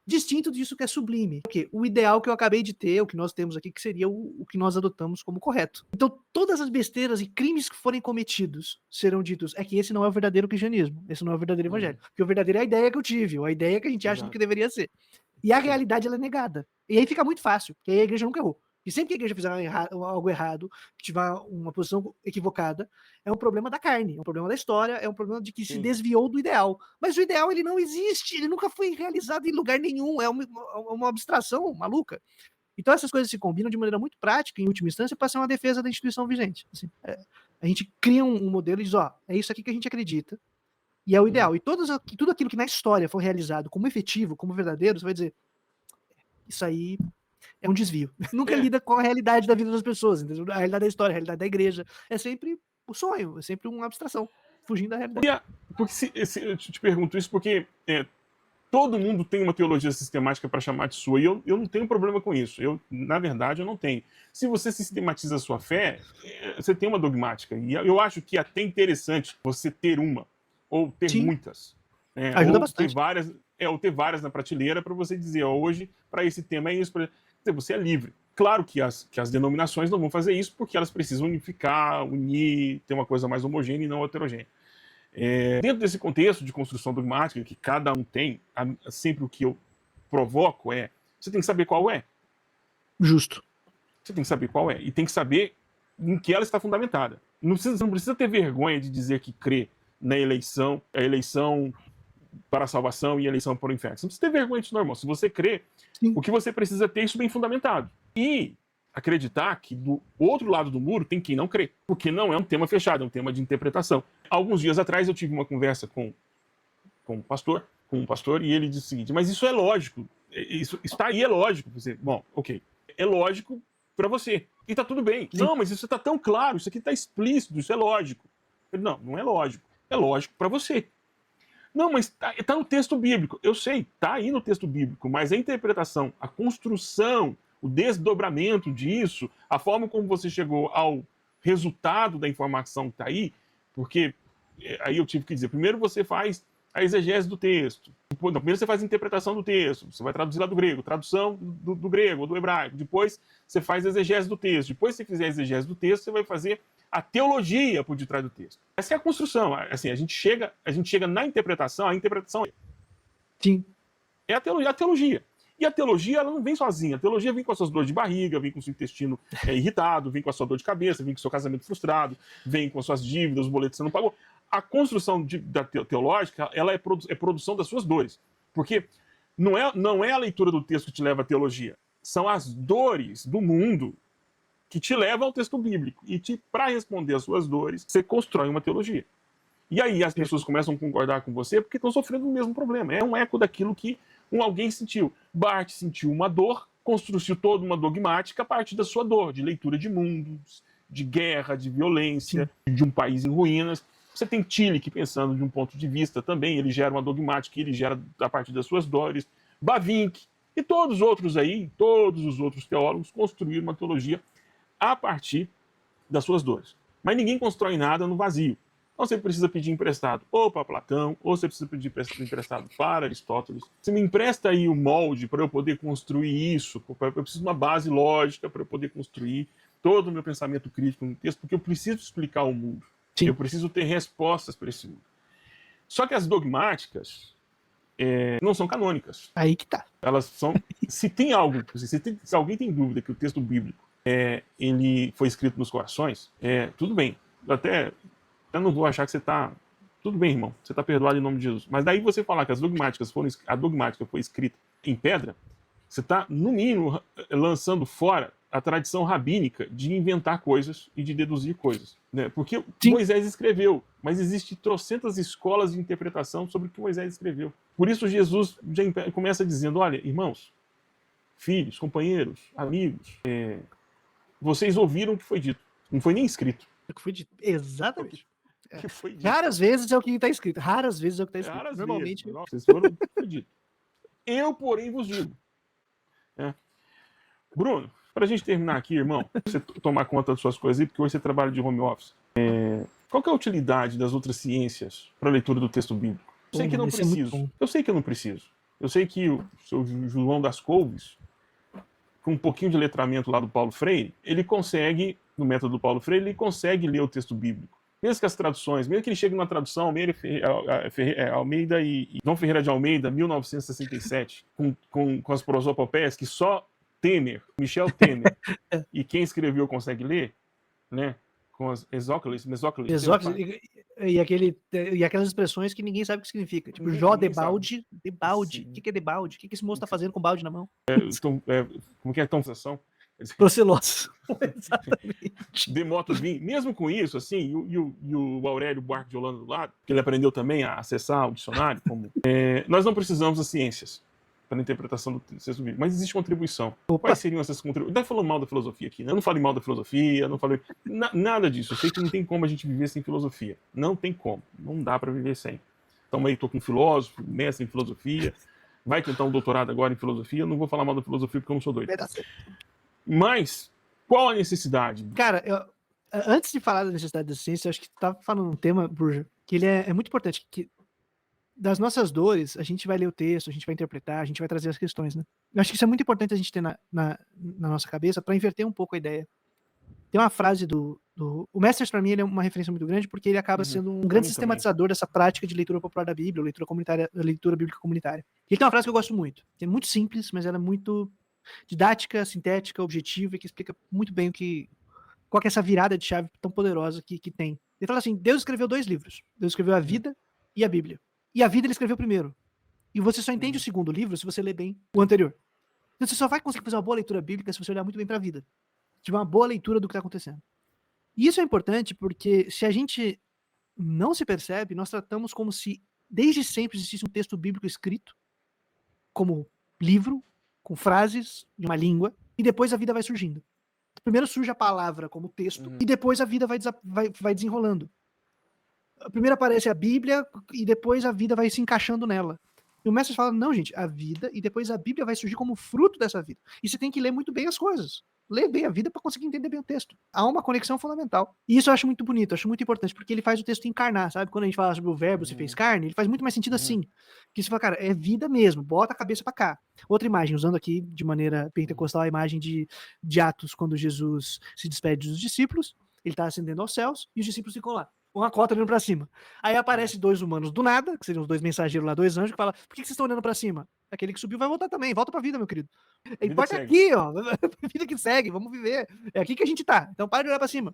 Distinto disso que é sublime. Porque o ideal que eu acabei de ter, o que nós temos aqui, que seria o que nós adotamos como correto. Então, todas as besteiras e crimes que forem cometidos serão ditos, é que esse não é o verdadeiro cristianismo, esse não é o verdadeiro evangelho. Porque o verdadeiro é a ideia que eu tive, ou a ideia que a gente acha do que deveria ser. E a realidade ela é negada. E aí fica muito fácil, porque aí a igreja nunca errou. E sempre que a igreja fizer algo errado, que tiver uma posição equivocada, é um problema da carne, é um problema da história, é um problema de que se desviou do ideal. Mas o ideal ele não existe, ele nunca foi realizado em lugar nenhum, é uma abstração maluca. Então essas coisas se combinam de maneira muito prática, em última instância, para ser uma defesa da instituição vigente. Assim, a gente cria um modelo e diz, ó, é isso aqui que a gente acredita, e é o ideal. E tudo aquilo que na história for realizado como efetivo, como verdadeiro, você vai dizer, isso aí é um desvio. Nunca lida com a realidade da vida das pessoas, entendeu? A realidade da história, a realidade da igreja. É sempre o sonho, é sempre uma abstração, fugindo da realidade. Porque eu te pergunto isso porque todo mundo tem uma teologia sistemática para chamar de sua, e eu não tenho problema com isso. Na verdade, eu não tenho. Se você sistematiza a sua fé, você tem uma dogmática. E eu acho que é até interessante você ter uma, ou ter muitas. Ajuda ou bastante. ou ter várias na prateleira para você dizer, ó, hoje, para esse tema é isso. Você é livre. Claro que as denominações não vão fazer isso porque elas precisam unificar, unir, ter uma coisa mais homogênea e não heterogênea. Dentro desse contexto de construção dogmática, que cada um tem, sempre o que eu provoco você tem que saber qual é. Justo. Você tem que saber qual é. E tem que saber em que ela está fundamentada. Não precisa ter vergonha de dizer que crê na eleição, a eleição para a salvação e a eleição para o inferno. Você não precisa ter vergonha disso, não, irmão. Se você crê, o que você precisa ter é isso bem fundamentado. E acreditar que do outro lado do muro tem quem não crê. Porque não é um tema fechado, é um tema de interpretação. Alguns dias atrás eu tive uma conversa com um pastor, e ele disse o seguinte, mas isso é lógico. Isso está aí, é lógico. Bom, ok. É lógico para você. E está tudo bem. Sim. Não, mas isso está tão claro, isso aqui está explícito, isso é lógico. Não é lógico. É lógico para você. Não, mas tá no texto bíblico. Eu sei, tá aí no texto bíblico, mas a interpretação, a construção, o desdobramento disso, a forma como você chegou ao resultado da informação que tá aí, porque aí eu tive que dizer, primeiro você faz a exegese do texto, primeiro você faz a interpretação do texto, você vai traduzir lá do grego, tradução do grego ou do hebraico, depois você faz a exegese do texto, depois que você fizer a exegese do texto, você vai fazer a teologia por detrás do texto. Essa é a construção. Assim, a gente chega na interpretação, a interpretação Sim. É a teologia. E a teologia, ela não vem sozinha. A teologia vem com as suas dores de barriga, vem com o seu intestino irritado, vem com a sua dor de cabeça, vem com o seu casamento frustrado, vem com as suas dívidas, os boletos que você não pagou. A construção teológica, ela é produção das suas dores. Porque não é a leitura do texto que te leva à teologia. São as dores do mundo que te levam ao texto bíblico. E para responder às suas dores, você constrói uma teologia. E aí as pessoas começam a concordar com você porque estão sofrendo o mesmo problema. É um eco daquilo que alguém sentiu. Bart sentiu uma dor, construiu toda uma dogmática a partir da sua dor, de leitura de mundos, de guerra, de violência, de um país em ruínas. Você tem Tillich pensando de um ponto de vista também, ele gera uma dogmática, ele gera a partir das suas dores. Bavinck e todos os outros aí, todos os outros teólogos construíram uma teologia a partir das suas dores. Mas ninguém constrói nada no vazio. Ou você precisa pedir emprestado ou para Platão, ou você precisa pedir emprestado para Aristóteles. Você me empresta aí o molde para eu poder construir isso, eu preciso de uma base lógica para eu poder construir todo o meu pensamento crítico no texto, porque eu preciso explicar o mundo. Sim. Eu preciso ter respostas para esse mundo. Só que as dogmáticas não são canônicas. Aí que tá. Elas são... Se tem algo, se alguém tem dúvida que o texto bíblico ele foi escrito nos corações, tudo bem. Eu não vou achar que você está... Tudo bem, irmão. Você está perdoado em nome de Jesus. Mas daí você falar que a dogmática foi escrita em pedra, você está, no mínimo, lançando fora a tradição rabínica de inventar coisas e de deduzir coisas. Né? Porque Sim. Moisés escreveu, mas existem trocentas escolas de interpretação sobre o que Moisés escreveu. Por isso Jesus já começa dizendo, olha, irmãos, filhos, companheiros, amigos, vocês ouviram o que foi dito. Não foi nem escrito. O que foi dito. Exatamente. O que foi dito. Raras vezes é o que está escrito. Raras vezes é o que está escrito. Raras Normalmente. vezes. Vocês foram o que foi dito. Eu, porém, vos digo. Bruno, para a gente terminar aqui, irmão, você tomar conta das suas coisas aí, porque hoje você trabalha de home office. Qual que é a utilidade das outras ciências para a leitura do texto bíblico? Eu sei que não preciso. Eu sei que eu não preciso. Eu sei que o seu João das Couves, com um pouquinho de letramento lá do Paulo Freire, ele consegue, no método do Paulo Freire, ele consegue ler o texto bíblico. Mesmo que as traduções, mesmo que ele chegue numa tradução, Almeida e Dom Ferreira de Almeida, 1967, com as prosopopeias que só Michel Temer, e quem escreveu consegue ler, né? Com as Mesóclise. E aquelas expressões que ninguém sabe o que significa. Tipo, Jó de balde. O que é de balde? O que esse moço tá fazendo com balde na mão? Como que é a conversação? Proceloso. Exatamente. Demotos vim. Mesmo com isso, assim, e o Aurélio Buarque de Holanda do lado, que ele aprendeu também a acessar o dicionário, nós não precisamos das ciências para a interpretação do texto bíblico, mas existe contribuição. Opa. Quais seriam essas contribuições? Não falou mal da filosofia aqui, né? Eu não falei mal da filosofia, não falei nada disso. Eu sei que não tem como a gente viver sem filosofia. Não tem como. Não dá para viver sem. Então, aí estou com um filósofo, mestre em filosofia, vai tentar um doutorado agora em filosofia. Eu não vou falar mal da filosofia porque eu não sou doido. Mas, qual a necessidade? Cara, antes de falar da necessidade da ciência, eu acho que tu tá falando um tema, Burja, que ele é muito importante, que das nossas dores, a gente vai ler o texto, a gente vai interpretar, a gente vai trazer as questões, né? Eu acho que isso é muito importante a gente ter na nossa cabeça para inverter um pouco a ideia. Tem uma frase o Mesters, para mim, ele é uma referência muito grande, porque ele acaba sendo um grande sistematizador dessa prática de leitura popular da Bíblia, leitura bíblica comunitária. Ele tem uma frase que eu gosto muito, que é muito simples, mas ela é muito didática, sintética, objetiva, e que explica muito bem qual que é essa virada de chave tão poderosa que tem. Ele fala assim, Deus escreveu 2 livros. Deus escreveu a vida e a Bíblia. E a vida ele escreveu primeiro. E você só entende o segundo livro se você ler bem o anterior. Então você só vai conseguir fazer uma boa leitura bíblica se você olhar muito bem para a vida. Tiver uma boa leitura do que está acontecendo. E isso é importante porque se a gente não se percebe, nós tratamos como se desde sempre existisse um texto bíblico escrito como livro, com frases de uma língua, e depois a vida vai surgindo. Primeiro surge a palavra como texto, e depois a vida vai desenrolando. Primeiro aparece a Bíblia, e depois a vida vai se encaixando nela. E o mestre fala, não, gente, a vida, e depois a Bíblia vai surgir como fruto dessa vida. E você tem que ler muito bem as coisas. Ler bem a vida para conseguir entender bem o texto. Há uma conexão fundamental. E isso eu acho muito bonito, acho muito importante, porque ele faz o texto encarnar, sabe? Quando a gente fala sobre o verbo se fez carne, ele faz muito mais sentido assim. Que você fala, cara, é vida mesmo, bota a cabeça para cá. Outra imagem, usando aqui de maneira pentecostal a imagem de Atos, quando Jesus se despede dos discípulos, ele está ascendendo aos céus e os discípulos ficam lá. Uma cota olhando pra cima. Aí aparece 2 humanos do nada, que seriam os 2 mensageiros lá, 2 anjos, que falam, por que vocês estão olhando pra cima? Aquele que subiu vai voltar também, volta pra vida, meu querido. Importa aqui, ó, vida que segue, vamos viver. É aqui que a gente tá, então para de olhar pra cima.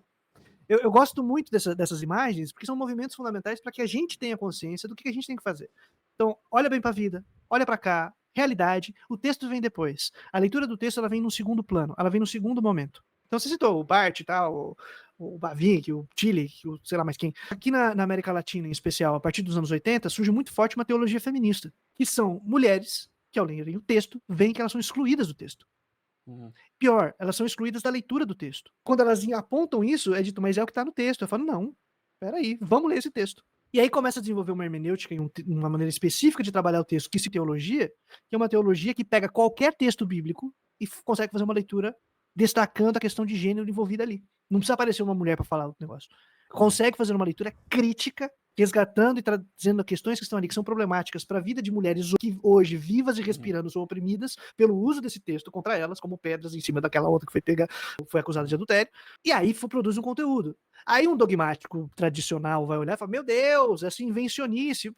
Eu gosto muito dessas imagens, porque são movimentos fundamentais para que a gente tenha consciência do que a gente tem que fazer. Então, olha bem pra vida, olha pra cá, realidade, o texto vem depois. A leitura do texto, ela vem no segundo plano, ela vem no segundo momento. Então você citou o Barth e tal, o Bavinck, o Tillich, o sei lá mais quem. Aqui na América Latina, em especial, a partir dos anos 80, surge muito forte uma teologia feminista, que são mulheres que, ao lerem o texto, veem que elas são excluídas do texto. Pior, elas são excluídas da leitura do texto. Quando elas apontam isso, é dito, mas é o que está no texto. Eu falo, não, peraí, vamos ler esse texto. E aí começa a desenvolver uma hermenêutica, uma maneira específica de trabalhar o texto, que se teologia, que é uma teologia que pega qualquer texto bíblico e consegue fazer uma leitura destacando a questão de gênero envolvida ali. Não precisa aparecer uma mulher para falar o negócio. consegue fazer uma leitura crítica, resgatando e trazendo questões que estão ali, que são problemáticas para a vida de mulheres que hoje, vivas e respirando, são oprimidas pelo uso desse texto contra elas, como pedras em cima daquela outra que foi acusada de adultério, e aí produz um conteúdo. Aí um dogmático tradicional vai olhar e fala, meu Deus, essa invencionice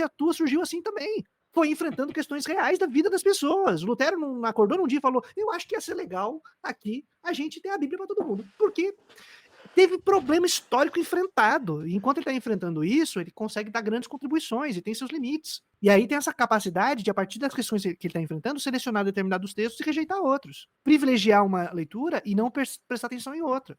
a tua surgiu assim também. Foi enfrentando questões reais da vida das pessoas. O Lutero não acordou num dia e falou, eu acho que ia ser legal aqui a gente ter a Bíblia para todo mundo. Porque teve problema histórico enfrentado. E enquanto ele está enfrentando isso, ele consegue dar grandes contribuições e tem seus limites. E aí tem essa capacidade de, a partir das questões que ele está enfrentando, selecionar determinados textos e rejeitar outros. Privilegiar uma leitura e não prestar atenção em outra.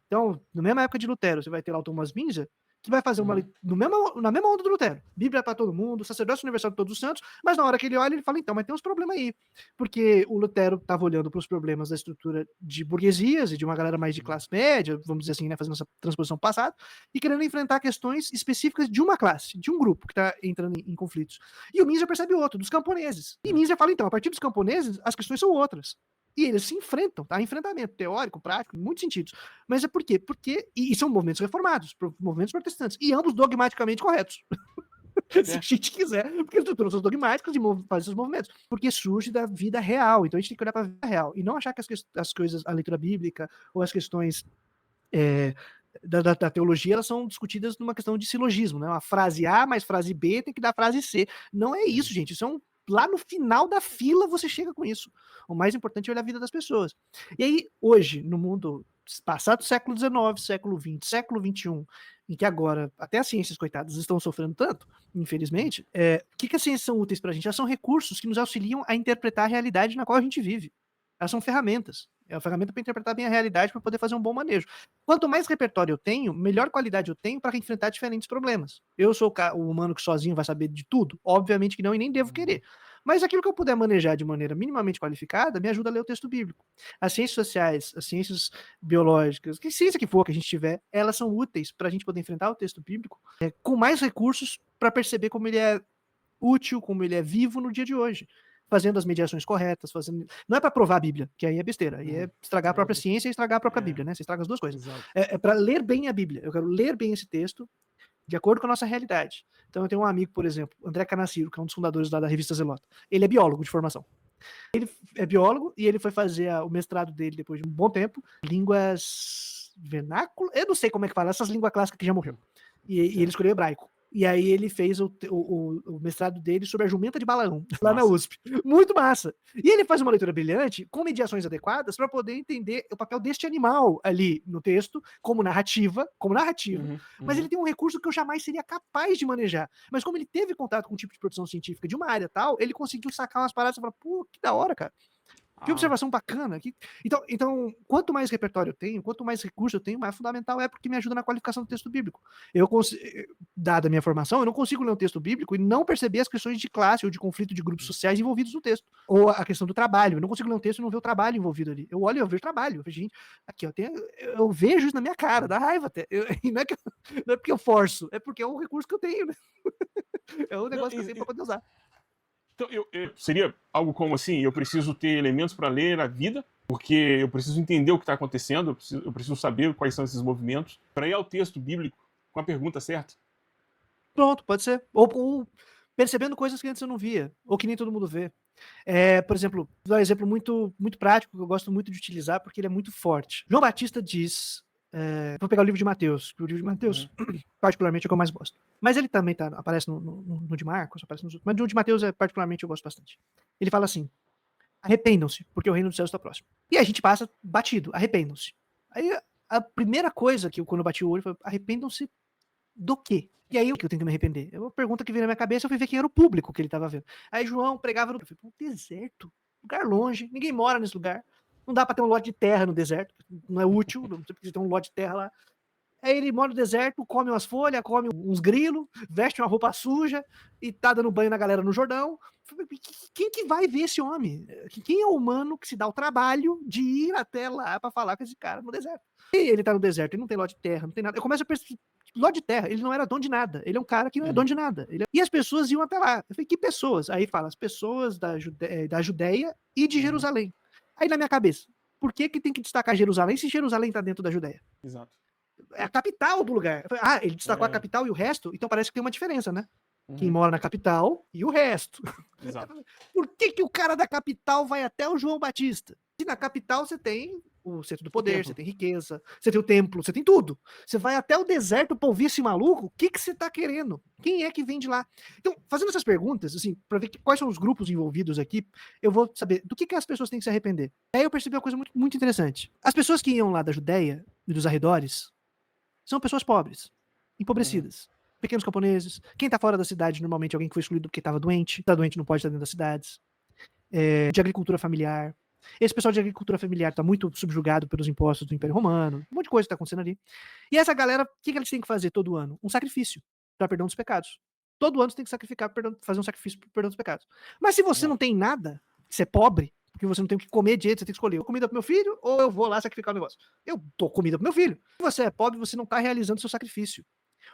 Então, na mesma época de Lutero, você vai ter lá o Thomas Minzer, que vai fazer na mesma onda do Lutero. Bíblia para todo mundo, sacerdócio universal de todos os santos, mas na hora que ele olha, ele fala, então, mas tem uns problemas aí. Porque o Lutero estava olhando para os problemas da estrutura de burguesias e de uma galera mais de classe média, vamos dizer assim, né, fazendo essa transposição passada, e querendo enfrentar questões específicas de uma classe, de um grupo que está entrando em conflitos. E o Minzer percebe outro, dos camponeses. E Minzer fala, então, a partir dos camponeses, as questões são outras. E eles se enfrentam, tá? Enfrentamento teórico, prático, em muitos sentidos. Mas é por quê? E são movimentos reformados, movimentos protestantes, e ambos dogmaticamente corretos. Se a gente quiser, porque as estruturas são dogmáticas e fazem seus movimentos. Porque surge da vida real. Então a gente tem que olhar para a vida real. E não achar que as coisas, a leitura bíblica ou as questões da teologia, elas são discutidas numa questão de silogismo, né? Uma frase A mais frase B tem que dar frase C. Não é isso, gente. Isso é lá no final da fila você chega com isso. O mais importante é olhar a vida das pessoas. E aí, hoje, no mundo passado do século XIX, século XX, século XXI, em que agora até as ciências, coitadas, estão sofrendo tanto, infelizmente, o que as ciências são úteis para a gente? Elas são recursos que nos auxiliam a interpretar a realidade na qual a gente vive. Elas são ferramentas. É uma ferramenta para interpretar bem a realidade, para poder fazer um bom manejo. Quanto mais repertório eu tenho, melhor qualidade eu tenho para enfrentar diferentes problemas. Eu sou o humano que sozinho vai saber de tudo? Obviamente que não, e nem devo querer. Mas aquilo que eu puder manejar de maneira minimamente qualificada me ajuda a ler o texto bíblico. As ciências sociais, as ciências biológicas, que ciência que for que a gente tiver, elas são úteis para a gente poder enfrentar o texto bíblico com mais recursos para perceber como ele é útil, como ele é vivo no dia de hoje. Fazendo as mediações corretas, não é para provar a Bíblia, que aí é besteira, aí é estragar a própria ciência e estragar a própria Bíblia, né? Você estraga as duas coisas. É para ler bem a Bíblia. Eu quero ler bem esse texto de acordo com a nossa realidade. Então eu tenho um amigo, por exemplo, André Canaciro, que é um dos fundadores lá da revista Zelota. Ele é biólogo de formação. Ele é biólogo e ele foi fazer o mestrado dele depois de um bom tempo, línguas vernáculas, eu não sei como é que fala, essas línguas clássicas que já morreram. E ele escolheu hebraico. E aí ele fez o mestrado dele sobre a jumenta de Balaão, lá na USP. Muito massa. E ele faz uma leitura brilhante, com mediações adequadas, para poder entender o papel deste animal ali no texto, como narrativa. Mas ele tem um recurso que eu jamais seria capaz de manejar. Mas como ele teve contato com um tipo de produção científica de uma área tal, ele conseguiu sacar umas paradas e falar, pô, que da hora, cara. Que observação bacana. Então, quanto mais repertório eu tenho, quanto mais recurso eu tenho, mais fundamental é porque me ajuda na qualificação do texto bíblico. Dada a minha formação, eu não consigo ler um texto bíblico e não perceber as questões de classe ou de conflito de grupos sociais envolvidos no texto. Ou a questão do trabalho. Eu não consigo ler um texto e não ver o trabalho envolvido ali. Eu olho e eu vejo trabalho. Eu vejo, gente, aqui, eu vejo isso na minha cara, dá raiva até. E não é porque eu forço, é porque é um recurso que eu tenho, né? É um negócio que eu tenho para poder usar. Então, seria algo como assim, eu preciso ter elementos para ler a vida, porque eu preciso entender o que está acontecendo, eu preciso saber quais são esses movimentos, para ir ao texto bíblico com a pergunta certa. Pronto, pode ser. Ou percebendo coisas que antes eu não via, ou que nem todo mundo vê. Por exemplo, vou dar um exemplo muito, muito prático, que eu gosto muito de utilizar, porque ele é muito forte. João Batista diz, vou pegar o livro de Mateus, que o livro de Mateus, particularmente, é o que eu mais gosto. Mas ele também aparece no de Marcos, aparece nos outros, mas no de Mateus, particularmente, eu gosto bastante. Ele fala assim, arrependam-se, porque o reino dos céus está próximo. E a gente passa batido, arrependam-se. Aí a primeira coisa que quando eu bati o olho foi, arrependam-se do quê? E aí o que eu tenho que me arrepender? É uma pergunta que veio na minha cabeça, eu fui ver quem era o público que ele estava vendo. Aí João pregava no deserto, lugar longe, ninguém mora nesse lugar. Não dá para ter um lote de terra no deserto, não é útil, não precisa ter um lote de terra lá. Aí ele mora no deserto, come umas folhas, come uns grilos, veste uma roupa suja e tá dando banho na galera no Jordão. Quem que vai ver esse homem? Quem é o humano que se dá o trabalho de ir até lá para falar com esse cara no deserto? E ele tá no deserto, ele não tem lote de terra, não tem nada. Eu começo a perceber, lote de terra, ele não era dono de nada. Ele é um cara que não é dono de nada. E as pessoas iam até lá. Eu falei, que pessoas? Aí fala, as pessoas da Judéia e de Jerusalém. Aí na minha cabeça, por que tem que destacar Jerusalém se Jerusalém tá dentro da Judéia? Exato. é a capital do lugar. Ah, ele destacou a É, capital e o resto? Então parece que tem uma diferença, né? Quem uhum, mora na capital e o resto. exato. Por que, que o cara da capital vai até o João Batista? Se na capital você tem o centro do O poder, você templo. tem riqueza, você tem o templo, você tem tudo. Você vai até o deserto pra ouvir esse maluco, o que, que você tá querendo? Quem é que vem de lá? Então, fazendo essas perguntas, assim, pra ver quais são os grupos envolvidos aqui, eu vou saber do que as pessoas têm que se arrepender. Aí eu percebi uma coisa muito, muito interessante. As pessoas que iam lá da Judéia e dos arredores são pessoas pobres, Uhum, empobrecidas. Pequenos camponeses. Quem tá fora da cidade, normalmente é alguém que foi excluído porque estava doente. Tá doente, não pode estar dentro das cidades. De agricultura familiar. Esse pessoal de agricultura familiar está muito subjugado pelos impostos do Império Romano. Um monte de coisa está acontecendo ali. E essa galera, o que, que eles têm que fazer todo ano? Um sacrifício para perdão dos pecados. Todo ano você tem que sacrificar, fazer um sacrifício para perdão dos pecados. Mas se você exato. não tem nada, você é pobre, porque você não tem o que comer direito, você tem que escolher: ou comida pro meu filho, ou eu vou lá sacrificar o negócio. Eu dou comida pro meu filho. Se você é pobre, você não está realizando seu sacrifício.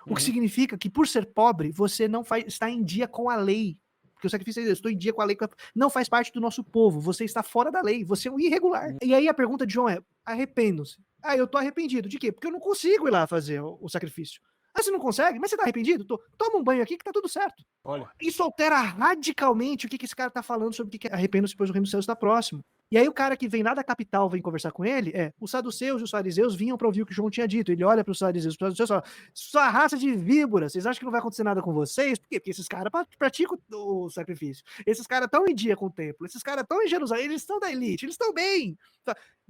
O que Uhum, significa que, por ser pobre, você não está em dia com a lei. Porque o sacrifício é: eu estou em dia com a lei, não faz parte do nosso povo. Você está fora da lei, você é um irregular. uhum. E aí a pergunta de João é: arrependam-se. Ah, eu tô arrependido. De quê? Porque eu não consigo ir lá fazer o sacrifício. Ah, você não consegue? Mas você tá arrependido? Toma um banho aqui que tá tudo certo. Olha, Isso altera radicalmente o que esse cara tá falando sobre o que é arrependa-se, pois o reino dos céus está próximo. E aí o cara que vem lá da capital vem conversar com ele, os saduceus e os fariseus vinham para ouvir o que João tinha dito. Ele olha para os saduceus e fala: sua raça de víboras, vocês acham que não vai acontecer nada com vocês? Por quê? Porque esses caras praticam o sacrifício. Esses caras estão em dia com o templo. Esses caras estão em Jerusalém, eles estão da elite, eles estão bem.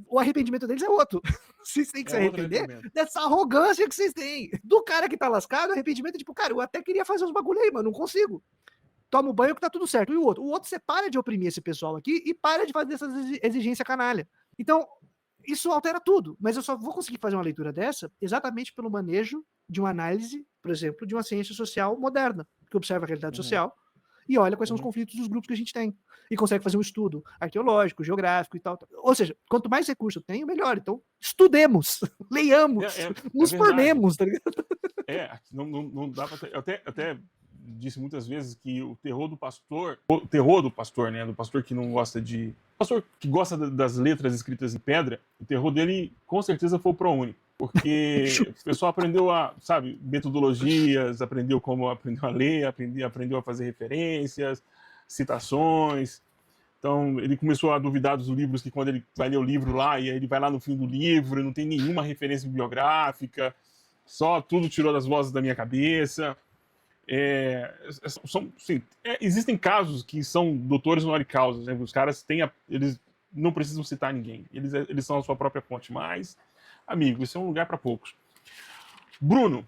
O arrependimento deles é outro. Vocês têm que se é outro arrepender arrependimento. dessa arrogância que vocês têm. Do cara que tá lascado, o arrependimento é tipo: cara, eu até queria fazer uns bagulho aí, mas não consigo. Toma o banho que tá tudo certo. E o outro? O outro, você para de oprimir esse pessoal aqui e para de fazer essa exigência canalha. Então, isso altera tudo. Mas eu só vou conseguir fazer uma leitura dessa exatamente pelo manejo de uma análise, por exemplo, de uma ciência social moderna, que observa a realidade Uhum, social e olha quais são os uhum. conflitos dos grupos que a gente tem. E consegue fazer um estudo arqueológico, geográfico e tal. Ou seja, quanto mais recurso eu tenho, melhor. Então, estudemos, leiamos, É nos verdade. formemos, tá ligado? Não dá pra. Eu até disse muitas vezes que o terror do pastor, né, do pastor que não gosta de, pastor que gosta das letras escritas em pedra, o terror dele com certeza foi o ProUni, porque o pessoal aprendeu sabe, metodologias, aprendeu a ler, aprendeu a fazer referências, citações. Então, ele começou a duvidar dos livros, que quando ele vai ler o livro lá, e aí ele vai lá no fim do livro, não tem nenhuma referência bibliográfica, só tudo tirou das vozes da minha cabeça. Existem casos que são doutores honoris causa, né? Os caras eles não precisam citar ninguém, eles são a sua própria fonte, mas, amigo, isso é um lugar para poucos. Bruno,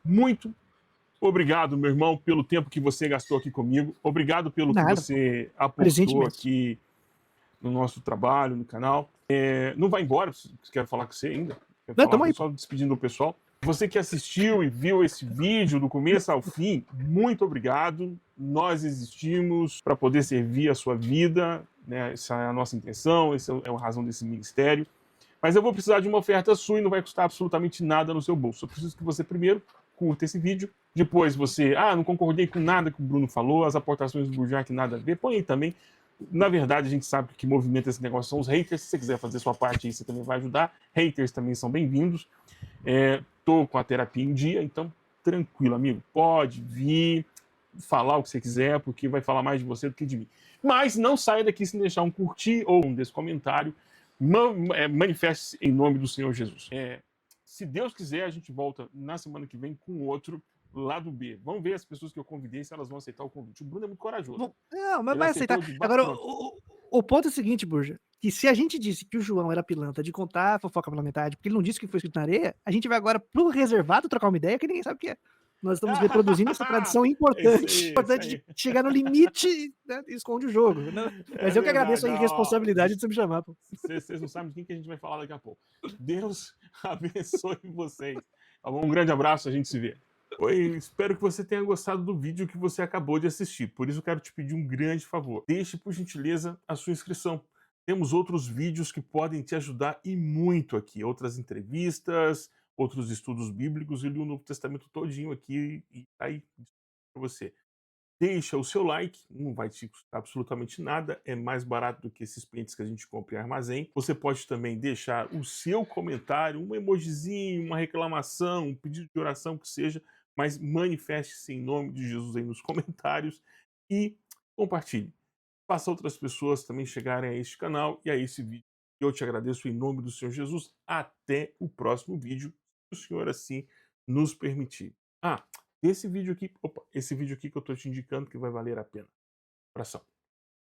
muito obrigado, meu irmão, pelo tempo que você gastou aqui comigo, obrigado pelo que Nada, pô. você Presente aportou mesmo. aqui no nosso trabalho, no canal. Não vai embora, quero falar com você ainda. Quero Não, falar tamo aí, pô. só despedindo o pessoal. Você que assistiu e viu esse vídeo do começo ao fim, muito obrigado. Nós existimos para poder servir a sua vida, né? Essa é a nossa intenção, essa é a razão desse ministério. Mas eu vou precisar de uma oferta sua e não vai custar absolutamente nada no seu bolso. Eu preciso que você primeiro curta esse vídeo, depois você, não concordei com nada que o Bruno falou, as aportações do Burjac nada a ver, põe aí também. Na verdade, a gente sabe que movimenta esse negócio são os haters. Se você quiser fazer sua parte aí, você também vai ajudar. Haters também são bem-vindos. Tô com a terapia em dia, então tranquilo, amigo. Pode vir falar o que você quiser, porque vai falar mais de você do que de mim. Mas não saia daqui sem deixar um curtir ou um desse comentário. Manifeste-se em nome do Senhor Jesus. Se Deus quiser, a gente volta na semana que vem com outro lado B. Vamos ver as pessoas que eu convidei, se elas vão aceitar o convite. O Bruno é muito corajoso. Não, mas Ele vai aceitou aceitar. de Agora, bate-pronto. o ponto é o seguinte, Burja, que se a gente disse que o João era pilantra de contar a fofoca pela metade, porque ele não disse que foi escrito na areia, a gente vai agora pro reservado trocar uma ideia que ninguém sabe o que é. Nós estamos reproduzindo essa tradição É isso importante, aí, é isso importante aí. de chegar no limite, né, e esconde o jogo, né? É Mas eu que agradeço verdade. a irresponsabilidade de você me chamar, pô. Vocês não sabem de quem que a gente vai falar daqui a pouco. Deus abençoe vocês. Tá bom? Um grande abraço, a gente se vê. Oi, espero que você tenha gostado do vídeo que você acabou de assistir. Por isso eu quero te pedir um grande favor. Deixe, por gentileza, a sua inscrição. Temos outros vídeos que podem te ajudar e muito aqui. Outras entrevistas, outros estudos bíblicos e o Novo Testamento todinho aqui e tá aí para você. deixa o seu like, não vai te custar absolutamente nada, é mais barato do que esses prints que a gente compra em armazém. Você pode também deixar o seu comentário, um emojizinho, uma reclamação, um pedido de oração que seja, mas manifeste-se em nome de Jesus aí nos comentários e compartilhe. Faça outras pessoas também chegarem a este canal e a esse vídeo. Eu te agradeço em nome do Senhor Jesus. Até o próximo vídeo, se o Senhor assim nos permitir. Esse vídeo aqui que eu estou te indicando que vai valer a pena. Abração.